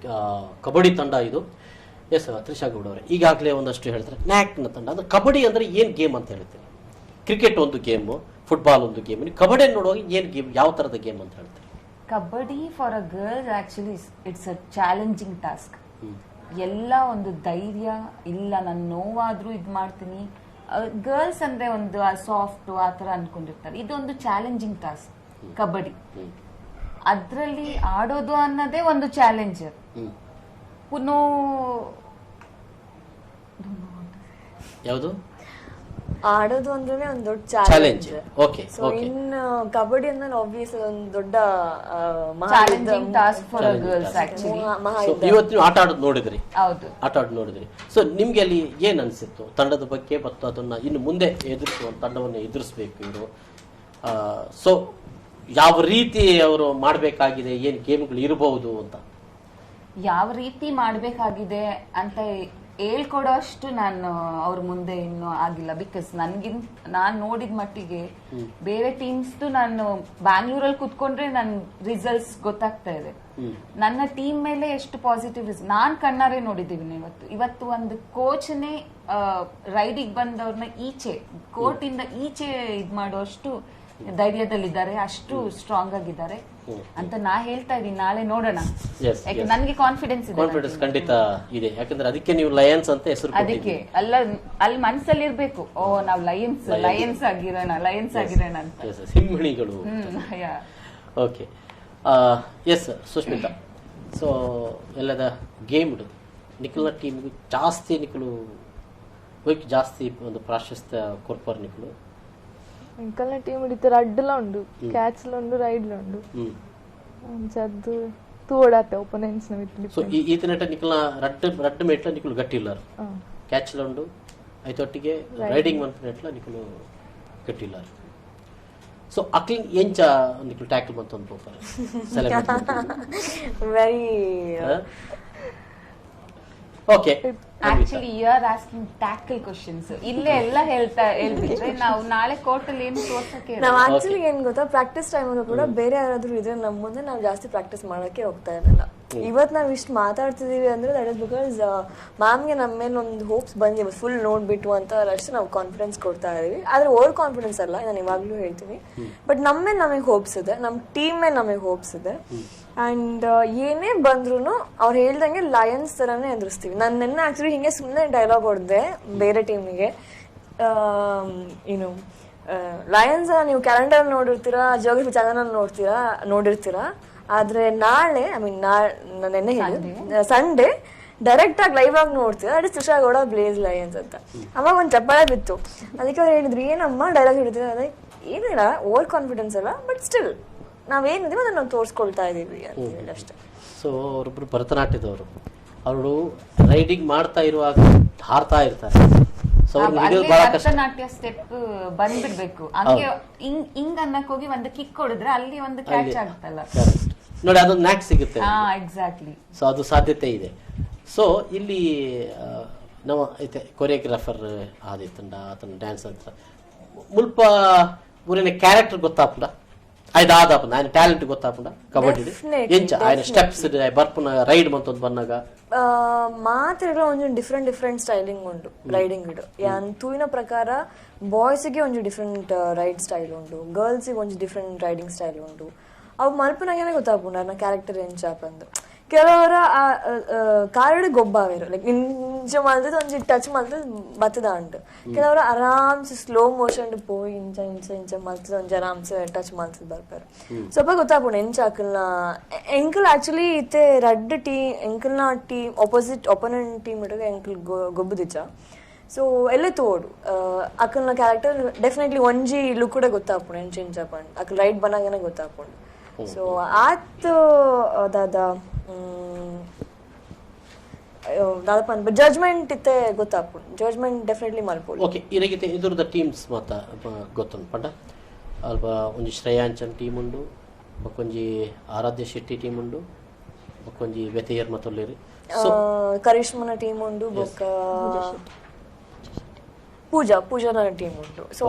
ಕಬಡ್ಡಿ ತಂಡ ಇದು. ಎಸ್ ತ್ರಿಷಾ ಗೌಡ ಅವರೇ, ಈಗಾಗಲೇ ಒಂದಷ್ಟು ಹೇಳ್ತಾರೆ ನ್ಯಾಕ್ನ ತಂಡ ಅಂದ್ರೆ ಕಬಡ್ಡಿ ಅಂದ್ರೆ ಏನ್ ಗೇಮ್ ಅಂತ ಹೇಳ್ತೀರಿ? ಕ್ರಿಕೆಟ್ ಒಂದು ಗೇಮ್, ಫುಟ್ಬಾಲ್ ಒಂದು ಗೇಮ್, ಕಬಡ್ಡಿ ನೋಡುವಾಗ ಏನ್ ಗೇಮ್, ಯಾವ ತರದ ಗೇಮ್ ಅಂತ ಹೇಳ್ತೀರಿ? Kabaddi for a girls actually it's a challenging task. ಎಲ್ಲ ಒಂದು ಧೈರ್ಯ ಇಲ್ಲ, ನಾನು ನೋವಾದ್ರೂ ಇದ್ ಮಾಡ್ತೀನಿ. ಗರ್ಲ್ಸ್ ಅಂದ್ರೆ ಒಂದು ಸಾಫ್ಟ್ ಆ ತರ ಅನ್ಕೊಂಡಿರ್ತಾರೆ. ಇದೊಂದು ಚಾಲೆಂಜಿಂಗ್ ಟಾಸ್ಕ್ ಕಬಡ್ಡಿ. ಅದ್ರಲ್ಲಿ ಆಡೋದು ಅನ್ನೋದೇ ಒಂದು ಚಾಲೆಂಜ್. ಪುನೋ ಯಾವುದು ಆಡೋದು ಅಂದ್ರೆ ಒಂದು ದೊಡ್ಡ challenge. Challenge. Okay so in kabaddi ಅಂದ್ರೆ ಆಬ್ವಿಯಸ್ ಒಂದು ದೊಡ್ಡ challenging task for girls actually. ಇವತ್ತು ನೀವು ಆಟ ಆಡೋದು ನೋಡಿದ್ರಿ, ಹೌದು ಆಟ ಆಡೋದು ನೋಡಿದ್ರಿ. ಸೊ ನಿಮ್ಗೆ ಅಲ್ಲಿ ಏನ್ ಅನ್ಸಿತ್ತು ತಂಡದ ಬಗ್ಗೆ ಮತ್ತು ಅದನ್ನ ಇನ್ನು ಮುಂದೆ ಎದುರಿಸುವ ತಂಡವನ್ನು ಎದುರಿಸಬೇಕು ಇವರು, ಸೊ ಯಾವ ರೀತಿ ಅವರು ಮಾಡಬೇಕಾಗಿದೆ, ಏನ್ ಗೇಮ್ಗಳು ಇರಬಹುದು ಅಂತ? ಯಾವ ರೀತಿ ಮಾಡ್ಬೇಕಾಗಿದೆ ಅಂತ ಹೇಳ್ಕೊಡೋ ಅಷ್ಟು ನಾನು ಅವ್ರ ಮುಂದೆ ಇನ್ನೂ ಆಗಿಲ್ಲ. ಬಿಕಾಸ್ ನಾನ್ ನೋಡಿದ ಮಟ್ಟಿಗೆ ಬೇರೆ ಟೀಮ್ಸ್ ನಾನು ಬ್ಯಾಂಗ್ಳೂರಲ್ಲಿ ಕುತ್ಕೊಂಡ್ರೆ ನನ್ ರಿಸಲ್ಟ್ಸ್ ಗೊತ್ತಾಗ್ತಾ ಇದೆ. ನನ್ನ ಟೀಮ್ ಮೇಲೆ ಎಷ್ಟು ಪಾಸಿಟಿವ್ ನಾನ್ ಕಣ್ಣಾರೆ ನೋಡಿದೀವಿ. ಇವತ್ತು ಒಂದು ಕೋಚ್ನೇ ರೈಡಿಗೆ ಬಂದವ್ರನ್ನ ಈಚೆ ಕೋರ್ಟ್ ಇಂದ ಈಚೆ ಇದ್ ಮಾಡೋಷ್ಟು ಧೈರ್ಯದಲ್ಲಿದ್ದಾರೆ, ಅಷ್ಟು ಸ್ಟ್ರಾಂಗ್ ಆಗಿದ್ದಾರೆ ಅಂತ ನಾ ಹೇಳ್ತಾ ಇದೀನಿ. ನಾಳೆ ನೋಡೋಣ, ಯಾಕೆ ನನಗೆ ಕಾನ್ಫಿಡೆನ್ಸ್ ಇದೆ. ಕಾನ್ಫಿಡೆನ್ಸ್ ಖಂಡಿತ ಇದೆ, ಯಾಕಂದ್ರೆ ಅದಕ್ಕೆ ನೀವು ಲಯನ್ಸ್ ಅಂತ ಹೆಸರು ಅದಕ್ಕೆ ಅಲ್ಲಿ ಮನ್ಸಲ್ಲಿ ಇರ್ಬೇಕು, ಓ ನಾವ್ ಲಯನ್ಸ್ ಆಗಿರೋಣ ಅಂತ. ಸಿಂಹಣಿಗಳು. Okay, yes Sushmita. ಸೊ ಎಲ್ಲದ ಗೇಮ್ ನಿಖಲ್ನ ಟೀಮ್ಗೆ ಜಾಸ್ತಿ ಜಾಸ್ತಿ ಒಂದು ಪ್ರಾಶಸ್ತ್ಯ ಕೊರ್ಪರ್ ನಿಖಲು ఇంకల్న టీం ఇడితే అడ్డులో ఉండు, క్యాచ్లో ఉండు, రైడ్లో ఉండు చద్దు ತೂಡಾತೆ ಒಪೋನೆಂಟ್ಸ್ ನ ವಿತ್. ಸೊ ಈತನಟ ನಿಖಲ್ನ ರಡ್ಡು ಮೇಟ್ಲ ನಿಖಲು ಗಟ್ಟಿ ಇಲ್ಲಾರು, ಕ್ಯಾಚ್ಲ ಉಂಡು ಐತೊಟ್ಟಿಗೆ ರೈಡಿಂಗ್ ಮಂತ್ನೆಟ್ಲ ನಿಖಲು ಗಟ್ಟಿ ಇಲ್ಲಾರು. ಸೊ ಅಕ್ಲಿಂಗ್ ಎಂಚ ನಿಖಲು ಟ್ಯಾಕಲ್ ಮಂತ್ ಒಂದು ಪೋಪರ್ very okay. Actually you are asking tackle questions. ಇಲ್ಲೇ ಎಲ್ಲ ಹೇಳ್ಬಿಟ್ರೆ ನಾವು ನಾಳೆ ಕೋರ್ಟ್ ಅಲ್ಲಿ ಏನು ತೋರ್ಸಕ್ಕೆ ನಾವ್ ಆಕ್ಚುಲಿ ಏನ್ ಗೊತ್ತಾ, ಪ್ರಾಕ್ಟೀಸ್ ಟೈಮ್ ಕೂಡ ಬೇರೆ ಯಾರಾದ್ರೂ ಇದ್ರೆ ನಮ್ ಮುಂದೆ ನಾವು ಜಾಸ್ತಿ ಪ್ರಾಕ್ಟೀಸ್ ಮಾಡಕ್ಕೆ ಹೋಗ್ತಾ ಇರಲಿಲ್ಲ. ಇವತ್ ನಾವ್ ಇಷ್ಟು ಮಾತಾಡ್ತಿದೀವಿ ಅಂದ್ರೆ ದಟ್ ಇಸ್ ಬಿಕಾಸ್ ಮ್ಯಾಮ್ಗೆ ನಮ್ಮ ಮೇಲೆ ಒಂದು ಹೋಪ್ಸ್ ಬಂದಿವೆ, ಫುಲ್ ನೋಡ್ಬಿಟ್ಟು ಅಂತ ಅಷ್ಟು ನಾವು ಕಾನ್ಫಿಡೆನ್ಸ್ ಕೊಡ್ತಾ ಇದೀವಿ. ಆದ್ರೆ ಓವರ್ ಕಾನ್ಫಿಡೆನ್ಸ್ ಅಲ್ಲ, ನಾನು ಇವಾಗ್ಲೂ ಹೇಳ್ತೀನಿ. ಬಟ್ ನಮ್ಮ ಮೇಲೆ ನಮಗೆ ಹೋಪ್ಸ್ ಇದೆ, ನಮ್ಮ ಟೀಮ್ ಮೇಲೆ ನಮಗೆ ಹೋಪ್ಸ್ ಇದೆ. ಅಂಡ್ ಏನೇ ಬಂದ್ರು ಅವ್ರು ಹೇಳ್ದಂಗೆ ಲಯನ್ಸ್ ತರಾನೇ ಎದುರಿಸ್ತೀವಿ. ನಾನು ನಿನ್ನೆ ಆಕ್ಚುಲಿ ಹಿಂಗೆ ಸುಮ್ಮನೆ ಡೈಲಾಗ್ ಹೊಡೆದೆ ಬೇರೆ ಟೀಮಿಗೆ, ಏನು ಲಯನ್ಸ್ ನೀವು ಕ್ಯಾಲೆಂಡರ್ ನೋಡಿರ್ತೀರಾ, ಜಿಯೋಗ್ರಫಿ ಚಾನಲ್ ನೋಡಿರ್ತೀರಾ. ಆದ್ರೆ ನಾಳೆ ನೆನ್ನೆ ಸಂಡೇ ಡೈರೆಕ್ಟ್ ಆಗಿ ಲೈವ್ ಆಗಿ ನೋಡ್ತೀರಾ, ಅದು ತ್ರಿಷಾ ಗೌಡ ಬ್ಲೇಸ್ ಲಯನ್ಸ್ ಅಂತ. ಅವಾಗ ಒಂದು ಚಪ್ಪಾಳೆ ಬಿತ್ತು. ಅದಕ್ಕೆ ಅವ್ರು ಹೇಳಿದ್ರು ಏನಮ್ಮ ಡೈಲಾಗ್ ಹಿಡಿತೀರ, ಅದೇ ಏನಿಲ್ಲ ಓವರ್ ಕಾನ್ಫಿಡೆನ್ಸ್ ಅಲ್ಲ, ಬಟ್ ಸ್ಟಿಲ್ ನಾವೇನಿದೀವಿ ಅದನ್ನ ನಾವು ತೋರಿಸ್ಕೊಳ್ತಾ ಇದೀವಿ ಅಂತ ಹೇಳಿ ಅಷ್ಟೇ. ಸೊ ಅವರೊಬ್ರು ಭರತನಾಟ್ಯದವರು, ಅವರು ರೈಡಿಂಗ್ ಮಾಡ್ತಾ ಇರುವಾಗ ಹಾರ್ತಾ ಇರ್ತಾರೆ. ಭರತನಾಟ್ಯ ಸ್ಟೆಪ್ ಬಂದ್ಬಿಡ್ಬೇಕು, ಹಂಗೆ ಹಿಂಗ್ ಅನ್ನಕ್ ಹೋಗಿ ಒಂದು ಕಿಕ್ ಹೊಡೆದ್ರೆ ಅಲ್ಲಿ ಒಂದು ಕ್ಯಾಚ್ ಆಗುತ್ತಲ್ಲ ನೋಡಿ, ಅದೊಂದು ನ್ಯಾಕ್ ಸಿಗುತ್ತೆ. ಎಕ್ಸಾಕ್ಟ್ಲಿ. ಸೊ ಅದು ಸಾಧ್ಯತೆ ಇದೆ. ಸೊ ಇಲ್ಲಿ ನಾವು ಐತೆ ಕೊರಿಯೋಗ್ರಾಫರ್ ಆದಿತ್ತಂಡ ಆತನ ಡ್ಯಾನ್ಸ್ ಅಂತ ಮುಲ್ಪ ಊರಿನ ಕ್ಯಾರೆಕ್ಟರ್ ಗೊತ್ತಾಪುಂಡ ಆಯ್ದಾದಪ್ಪ ఆయన టాలెంట్ ಗೊತ್ತಾಪುಂಡ ಕಬಡ್ಡಿ ಎಂಚ ఆయన ಸ್ಟೆಪ್ಸ್ ಬರ್ಪುನ ರೈಡ್ ಮಂತೊಂದು ಬನ್ನಾಗ ಮಾತ್ರ ಒಂಜಿ ಡಿಫ್ರೆಂಟ್ ಸ್ಟೈಲಿಂಗ್ ಉಂಡು ರೈಡಿಂಗ್ ಇಡು. ಯಾನ್ ತೂಯಿನ ಪ್ರಕಾರ ಬಾಯ್ಸ್ಗೆ ಒಂಜಿ ಡಿಫ್ರೆಂಟ್ ರೈಡ್ ಸ್ಟೈಲ್ ಉಂಡು, ಗರ್ಲ್ಸ್ಗೆ ಒಂಜಿ ಡಿಫ್ರೆಂಟ್ ರೈಡಿಂಗ್ ಸ್ಟೈಲ್ ಉಂಡು. ಅವು ಮಲ್ಪನಾಗೇನೆ ಗೊತ್ತಾಪುಂಡ ನನ್ನ ಕ್ಯಾರೆಕ್ಟರ್ ಎಂಚಾಪಂದು. ಕೆಲವರ ಕಾರಡು ಗೊಬ್ಬಾವೇರು, ಲೈಕ್ ಇಂಚ ಮಲ್ತದ ಒಂಜಿ ಟಚ್ ಮಲ್ತದ ಬತ್ತದ ಅಂಟು. ಕೆಲವರು ಆರಾಮ್ಸೆ ಸ್ಲೋ ಮೋಷನ್ ಪೋಯಿ ಇಂಚ ಮಲ್ತದ ಒಂಜಿ ಆರಾಮ್ಸೆ ಟಚ್ ಮಲ್ತದ ಬರ್ಪಾರು. ಸ್ವಲ್ಪ ಗೊತ್ತಾಪುಂಡು ಎಂಚ ಅಕ್ಕಲ್ನ ಎಂಕಲ್ ಆಕ್ಚುಲಿ ಇತ್ತೆ ರಡ್ಡ್ ಎಂಕಲ್ನ ಟೀಮ್ ಒಪೋನೆಂಟ್ ಟೀಮ್ ಇಟ್ಟಾಗ ಎಂಕಲ್ ಗೊಬ್ಬದಿಚ್ಚ. ಸೊ ಎಲ್ಲೇ ತೋಡು ಅಕ್ಕಲ್ನ ಕ್ಯಾರೆಕ್ಟರ್ ಡೆಫಿನೆಟ್ಲಿ ಒಂಜಿ ಲುಕ್ ಕೂಡ ಗೊತ್ತಾಪುಂಡು ಎಂಚ ಇಂಚಪಂಡು ಅಕ್ಕಲ್ ರೈಟ್ ಬನ್ನಾಗನೆ ಗೊತ್ತಾಪುಂಡು. ಸೊ ಆತ್ ದಾದ ಜಡ್ಜ್ಮೆಂಟ್ ಇತ್ತೆ ಗೊತ್ತಾಪುಂಡು, ಜಡ್ಜ್ಮೆಂಟ್ ಡೆಫಿನೆಟ್ಲಿ ಮಲ್ಪೋಡು. ಓಕೆ, ಇರಗಿತೆ ಇದ್ರದ ಟೀಮ್ಸ್ ಮಾತ ಗೊತ್ತುಂಡು ಪಂಡ ಅಲ್ಪ ಒಂಜಿ ಶ್ರೇಯಾಂಚನ್ ಟೀಮ್ ಉಂಡು, ಬಕ್ಕೊಂಜಿ ಆರಾಧ್ಯ ಶೆಟ್ಟಿ ಟೀಮ್ ಉಂಡು, ಬಕ್ಕೊಂಜಿ ಬೆತೆಯರ್ ಮತ್ತೊಲ್ಲೇರಿ ಕರಿಷ್ಮನ ಟೀಮ್ ಉಂಡು, ಬೊಕ್ಕ ಪೂಜಾನ ಟೀಮ್ ಉಂಟು. ಸೊ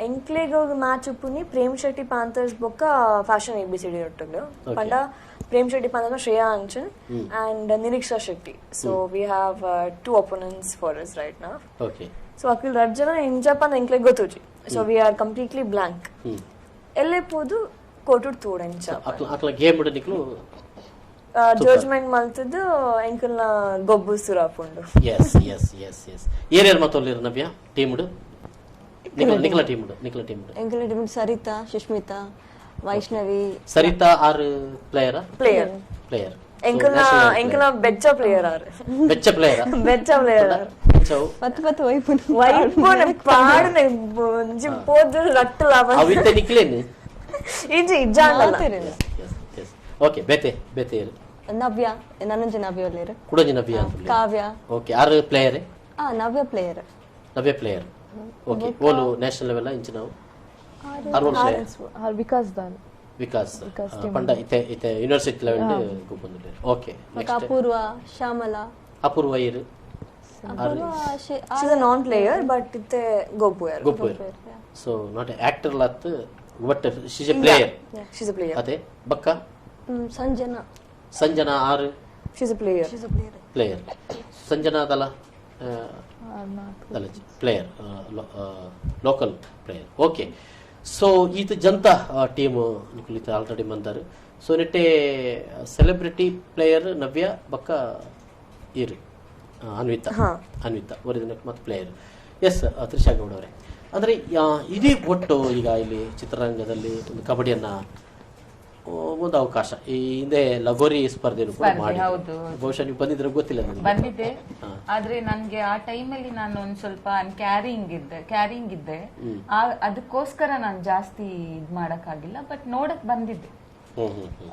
ಎಂಕ್ಲೆಗ್ ಮ್ಯಾಚ್ ಉಪ್ಪುನಿ ಪ್ರೇಮ್ ಶೆಟ್ಟಿ ಪ್ಯಾಂಥರ್ಸ್ ಬೊಕ್ಕ ಫ್ಯಾಷನ್ ABCD ಒಟ್ಟುಗಳು ಪಂಡ Prem Shetty panthers Shreya Anchan and Nireeksha Shetty. So we have 2 opponents for us right now. Okay. So ಅಕ್ಕಿಲ್ ರಡ್ಜನ ಎಂಜಪಂದ ಎಂಕ್ಲೆಗ್ ಗೊತ್ತುಜಿ. So we are completely blank. ಎಲ್ಲೇ ಪೋದು ಕೋಟುಡ್ ತೋಡ್ ಎಂಚ ಅಕ್ಲ ಗೇಮ್ ಬಿಡ ನಿಕ್ಲು ಜಡ್ಜ್ಮೆಂಟ್ ಮಲ್ತದ್ದು ಎಂಕಲ್ನ ಗೊಬ್ಬು ಸುರಾಪುಂಡು. ಎಸ್ ಏರ್ಯಾರ್ ಮತ್ತೊಲ್ಲಿರ ನವ್ಯ ಟೀಮ್ ನಿಖಲ ಟೀಮ್ ಎಂಕಲ ಟೀಮ್ ಸರಿತಾ, ಸುಷ್ಮಿತಾ, ವೈಷ್ಣವಿ ಸರಿತಾ ಆರ್ ಪ್ಲೇಯರ್ ಪ್ಲೇಯರ್ ಎಂಕಲ ಬೆಚ್ಚ ಪ್ಲೇಯರ್ ಆರ್ ಬೆಚ್ಚ ಪ್ಲೇಯರ್ ಬೆಚ್ಚ ಪ್ಲೇಯರ್ ಆರ್ ಪತ್ತು ವೈಪುನ ವೈಪುನ ಪಾಡನೆ ಒಂಜಿ ಪೋದು ರಟ್ಟು ಲಾಭ ಅವಿತೆ ನಿಕ್ಲೇನೆ ಇಜ್ಜಿ ಇಜ್ಜಾಂಗಲ್ಲ ಓಕೆ ಬೇತೆ ನವ್ಯ ನನ್ನಂಜಿ ನವ್ಯ ಒಳ್ಳೆಯರು ಕುಡಂಜಿ ನವ್ಯ ಕಾವ್ಯ ಓಕೆ ಆರ್ ಪ್ಲೇಯರ್ ನವ್ಯ ಪ್ಲೇಯರ್ ಓಕೆ ಓಲು ನ್ಯಾಷನಲ್ ಲೆವೆಲ್ ಇಂಚ ನಾವು ಆರ್ ಪ್ಲೇಯರ್ ವಿಕಾಸ್ ಪಂಡ ಇತೆ ಯೂನಿವರ್ಸಿಟಿ ಲೆವೆಲ್ ಬಂದಿದೆ ಓಕೆ ಅಪೂರ್ವ ಶ್ಯಾಮಲ ಅಪೂರ್ವ ಇರು she's a non player but itte gopu so not an actor lat but she's a player she's a player ade bakka sanjana are she's a player sanjana dala player local player okay so ಇದು Janata team ನಿಕುಲಿತ already ಬಂದಾರು so ನೆಟ್ಟೆ celebrity player Navya ಬಕ್ಕ ಇರು Anvita original ಮತ್ತು player yes Trisha Gowda ಅವರೇ ಅಂದರೆ ಇಡೀ ಒಟ್ಟು ಈಗ ಇಲ್ಲಿ ಚಿತ್ರರಂಗದಲ್ಲಿ ಒಂದು ಕಬಡ್ಡಿಯನ್ನ ಒಂದು ಅವಕಾಶ ಈ ಹಿಂದೆ ಲಗೋರಿ ಸ್ಪರ್ಧೆಯನ್ನು ಕೂಡ ಮಾಡಿ ಬಹುಶಃ ನೀವು ಬಂದಿದ್ರೆ ಗೊತ್ತಿಲ್ಲ ಬಂದಿದ್ದೆ ಆದ್ರೆ ನನ್ಗೆ ಆ ಟೈಮಲ್ಲಿ ನಾನು ಒಂದ್ ಸ್ವಲ್ಪ ಕ್ಯಾರಿಂಗ್ ಇದ್ದೆ ಅದಕ್ಕೋಸ್ಕರ ನಾನು ಜಾಸ್ತಿ ಇದ್ ಮಾಡಕ್ಕಾಗಿಲ್ಲ ಬಟ್ ನೋಡಕ್ ಬಂದಿದ್ದೆ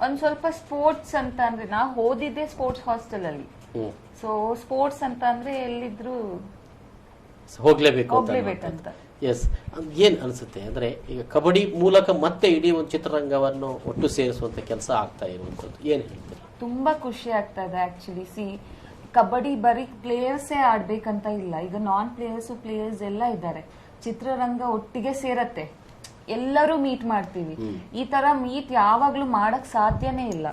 ಒಂದ್ ಸ್ವಲ್ಪ ಸ್ಪೋರ್ಟ್ಸ್ ಅಂತ ಅಂದ್ರೆ ನಾ ಓದಿದ್ದೆ ಸ್ಪೋರ್ಟ್ಸ್ ಹಾಸ್ಟೆಲ್ ಅಲ್ಲಿ ಸೊ ಸ್ಪೋರ್ಟ್ಸ್ ಅಂತ ಅಂದ್ರೆ ಎಲ್ಲಿದ್ರು ಹೋಗ್ಲೇಬೇಕಂತ ಎಸ್ ಏನ್ ಅನ್ಸುತ್ತೆ ಅಂದ್ರೆ ಈಗ ಕಬಡ್ಡಿ ಮೂಲಕ ಮತ್ತೆ ಇಡೀ ಒಂದು ಚಿತ್ರರಂಗವನ್ನು ಒಟ್ಟು ಸೇರಿಸುವಂತ ಕೆಲಸ ಆಗ್ತಾ ಇರುವಂತದ್ದು ಏನ್ ಹೇಳ್ತೀರಿ? ತುಂಬಾ ಖುಷಿ ಆಗ್ತಾ ಇದೆ ಆಕ್ಚುಲಿ. ಕಬಡ್ಡಿ ಬರೀ ಪ್ಲೇಯರ್ಸೇ ಆಡ್ಬೇಕಂತ ಇಲ್ಲ, ಈಗ ನಾನ್ ಪ್ಲೇಯರ್ಸ್ ಎಲ್ಲ ಇದ್ದಾರೆ. ಚಿತ್ರರಂಗ ಒಟ್ಟಿಗೆ ಸೇರತ್ತೆ, ಎಲ್ಲರೂ ಮೀಟ್ ಮಾಡ್ತೀವಿ. ಈ ತರ ಮೀಟ್ ಯಾವಾಗ್ಲೂ ಮಾಡಕ್ ಸಾಧ್ಯನೇ ಇಲ್ಲ.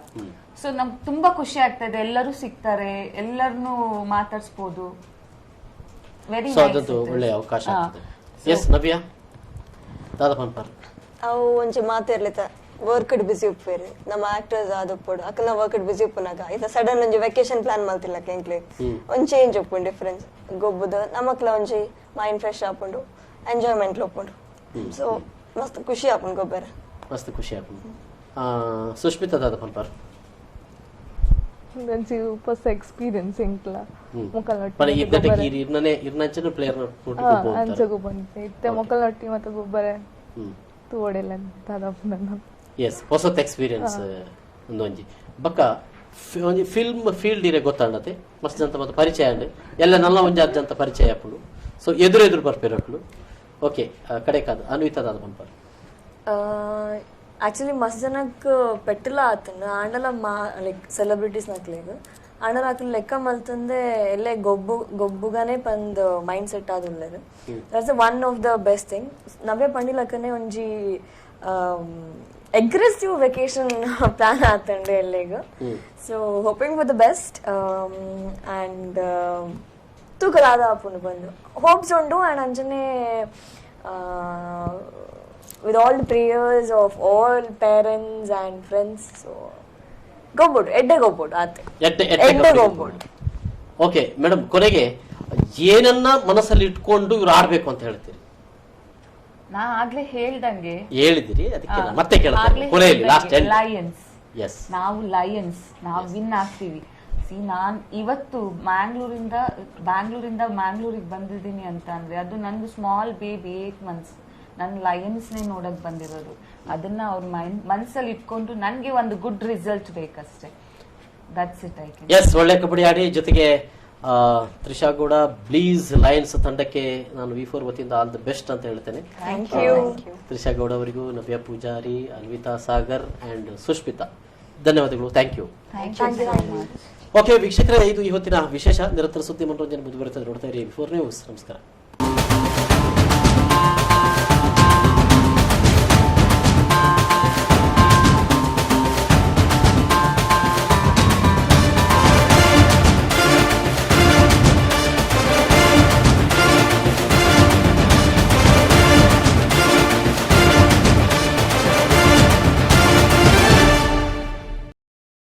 ಸೊ ನಮ್ಗೆ ತುಂಬಾ ಖುಷಿ ಆಗ್ತಾ ಇದೆ, ಎಲ್ಲರೂ ಸಿಗ್ತಾರೆ, ಎಲ್ಲರನ್ನು ಮಾತಾಡ್ಸ್ಬೋದು. ವೆರಿ ಒಳ್ಳೆ ಅವಕಾಶ. ಎಸ್ ನವ್ಯ ದಾದಪನ್ಪಾರ್ ಅವು ಒಂಚೆ ಮಾತಿರ್ಲಿತ್ತ ವರ್ಕ್ಡ್ ಬಿಸಿ ಉಪ್ಪೇರಿ ನಮ್ಮ ಆಕ್ಟರ್ಸ್ ಆದಪ್ಪಡು ಅಕ್ಕನ ವರ್ಕ್ಡ್ ಬಿಸಿ ಉಪ್ಪನಾಗ ಇತ ಸಡನ್ ಒಂಜಿ ವೆಕೇಶನ್ ಪ್ಲಾನ್ ಮಾಡ್ತಿಲ್ಲ ಎಂಕ್ಲೆ ಒಂದ್ ಚೇಂಜ್ ಒಪ್ಪುಂಡು ಡಿಫರೆನ್ಸ್ ಗೊಬ್ಬುದು ನಮಕ್ಲ ಒಂಜಿ ಮೈಂಡ್ ಫ್ರೆಶ್ ಆಪುಂಡು ಎಂಜಾಯ್ಮೆಂಟ್ ಒಪ್ಪುಂಡು. ಸೊ ಮಸ್ತ್ ಖುಷಿ ಆಪುಂಡು ಗೊಬ್ಬರ ಮಸ್ತ್ ಖುಷಿ ಆಪುಂಡು. ಸುಷ್ಮಿತಾ ದಾದಪನ್ಪಾರ್ ಫಸ್ಟ್ ಎಕ್ಸ್ಪೀರಿಯನ್ಸ್ ಇಂಕ್ಲ ಮೊಕಲ್ ಪರ ಇದ್ದಕ್ಕೆ ಇರ್ನಂಚನ ಪ್ಲೇಯರ್ ಅಂಚಗು ಬಂತೆ ಇತ್ತೆ ಮೊಕಲ್ ನೊಟ್ಟಿ ಮತ್ತೆ ಗೊಬ್ಬರ ತೋಡೆಲ್ಲ ದಾದಪ್ಪನ ಎಸ್ ಹೊಸತ್ ಎಕ್ಸ್ಪೀರಿಯನ್ಸ್ ಒಂದೊಂಜಿ ಬಕ್ಕ ಒಂಜಿ ಫಿಲ್ಮ್ ಫೀಲ್ಡ್ ಇರೆ ಗೊತ್ತಾಂಡತೆ ಮಸ್ತ್ ಅಂತ ಮತ್ತೆ ಪರಿಚಯ ಅಂಡ್ ಎಲ್ಲ ನಲ್ಲ ಒಂಜಿ ಅಜ್ಜಂತ ಪರಿಚಯ ಆಪುಡು. ಸೊ ಎದುರು ಬರ್ಪೇರಕ್ಲು. ಓಕೆ ಕಡೆ ಕಾದು ಅನ್ವಿತಾ ದಾದಪನ್ಪಾರ್ ಆಕ್ಚುಲಿ ಮಸ್ತ್ ಜನಕ್ಕೆ ಪೆಟ್ಟಿಲ್ಲ ಆತನ ಆಂಡಲ ಲೈಕ್ ಸೆಲೆಬ್ರಿಟೀಸ್ ನಕ್ಲೇಗ ಆಂಡಲ ಆಕಲ್ ಲೆಕ್ಕ ಮಲ್ತಂದೆ ಎಲ್ಲೇ ಗೊಬ್ಬುಗಾನೆ ಪಂದ್ ಮೈಂಡ್ ಸೆಟ್ ಆದುಲ್ಲೇರು. That's one of the best thing. Navya ಪಂಡಿಲಕ್ಕನೆ ಒಂಜಿ ಅಗ್ರೆಸಿವ್ ವೆಕೇಶನ್ ಪ್ಲಾನ್ ಆತಂಡೆ ಎಲ್ಲೇಗ. So hoping for the best and ತೂಕಲಾದ ಆಪುಂಡು ಬಂದು ಹೋಪ್ಸ್ ಉಂಡು ಅಂಡ್ ಅಂಚನೆ with all the prayers of all parents and friends. So gobodu edde gobodu ate edde gobodu. Okay madam, ಕೊನೆಗೆ ಏನನ್ನ ಮನಸ್ಸಲ್ಲಿ ಇಟ್ಕೊಂಡು ಇವ್ರು ಆಡ್ಬೇಕು ಅಂತ ಹೇಳ್ತೀರಿ? ನಾ ಆಗ್ಲೇ ಹೇಳಿದಿರಿ, ಅದಕ್ಕೆ ಮತ್ತೆ ಕೇಳ್ತೀನಿ ಕೊನೆಯಲ್ಲಿ ಲಾಸ್ಟ್ ಲಯನ್ಸ್. ಎಸ್, ನಾವು ಲಯನ್ಸ್, ನಾವು ವಿನ್ ಆಗ್ತೀವಿ. ನಾನ್ ಇವತ್ತು ಬ್ಯಾಂಗ್ಳೂರಿಂದ ಮ್ಯಾಂಗ್ಳೂರಿಗೆ ಬಂದಿದ್ದೀನಿ ಅಂತ ಅಂದ್ರೆ ಅದು ನಂದು ಸ್ಮಾಲ್ ಬೇಬಿ 8 months. ನನ್ನ ಲಯನ್ಸ್ನೇ ನೋಡಕ್ ಬಂದಿರೋದು. ಅದನ್ನ ಅವ್ರ ಮನಸ್ಸಲ್ಲಿ ಇಟ್ಕೊಂಡು ನನ್ಗೆ ಒಂದು ಗುಡ್ ರಿಸಲ್ಟ್ ಬೇಕಷ್ಟೇ. That's it. I can. Yes, ಒಳ್ಳೆ ಕಬಡ್ಡಿ ಆಡಿ ಜೊತೆಗೆ ತ್ರಿಷಾ ಗೌಡ ಬ್ಲೀಸ್ ಲಯನ್ಸ್ ತಂಡಕ್ಕೆ ನಾನು V4 ವತಿಯಿಂದ ಆಲ್ ದಿ ಬೆಸ್ಟ್ ಅಂತ ಹೇಳ್ತೇನೆ. Thank you. ತ್ರಿಷಾ ಗೌಡ ಅವರಿಗೂ, ನವ್ಯ ಪೂಜಾರಿ, ಅನ್ವಿತಾ ಸಾಗರ್ ಅಂಡ್ ಸುಷ್ಮಿತಾ ಧನ್ಯವಾದಗಳು. Thank you. ಓಕೆ ವೀಕ್ಷಕರೇ, ಇದು ಇವತ್ತಿನ ವಿಶೇಷ. ನಿರಂತರ ಸುದ್ದಿ ಮನೋರಂಜನೆ ಮುಂದುವರಿಯುತ್ತದೆ. ನೋಡ್ತಾ ಇರಿ V4 ನ್ಯೂಸ್. ನಮಸ್ಕಾರ.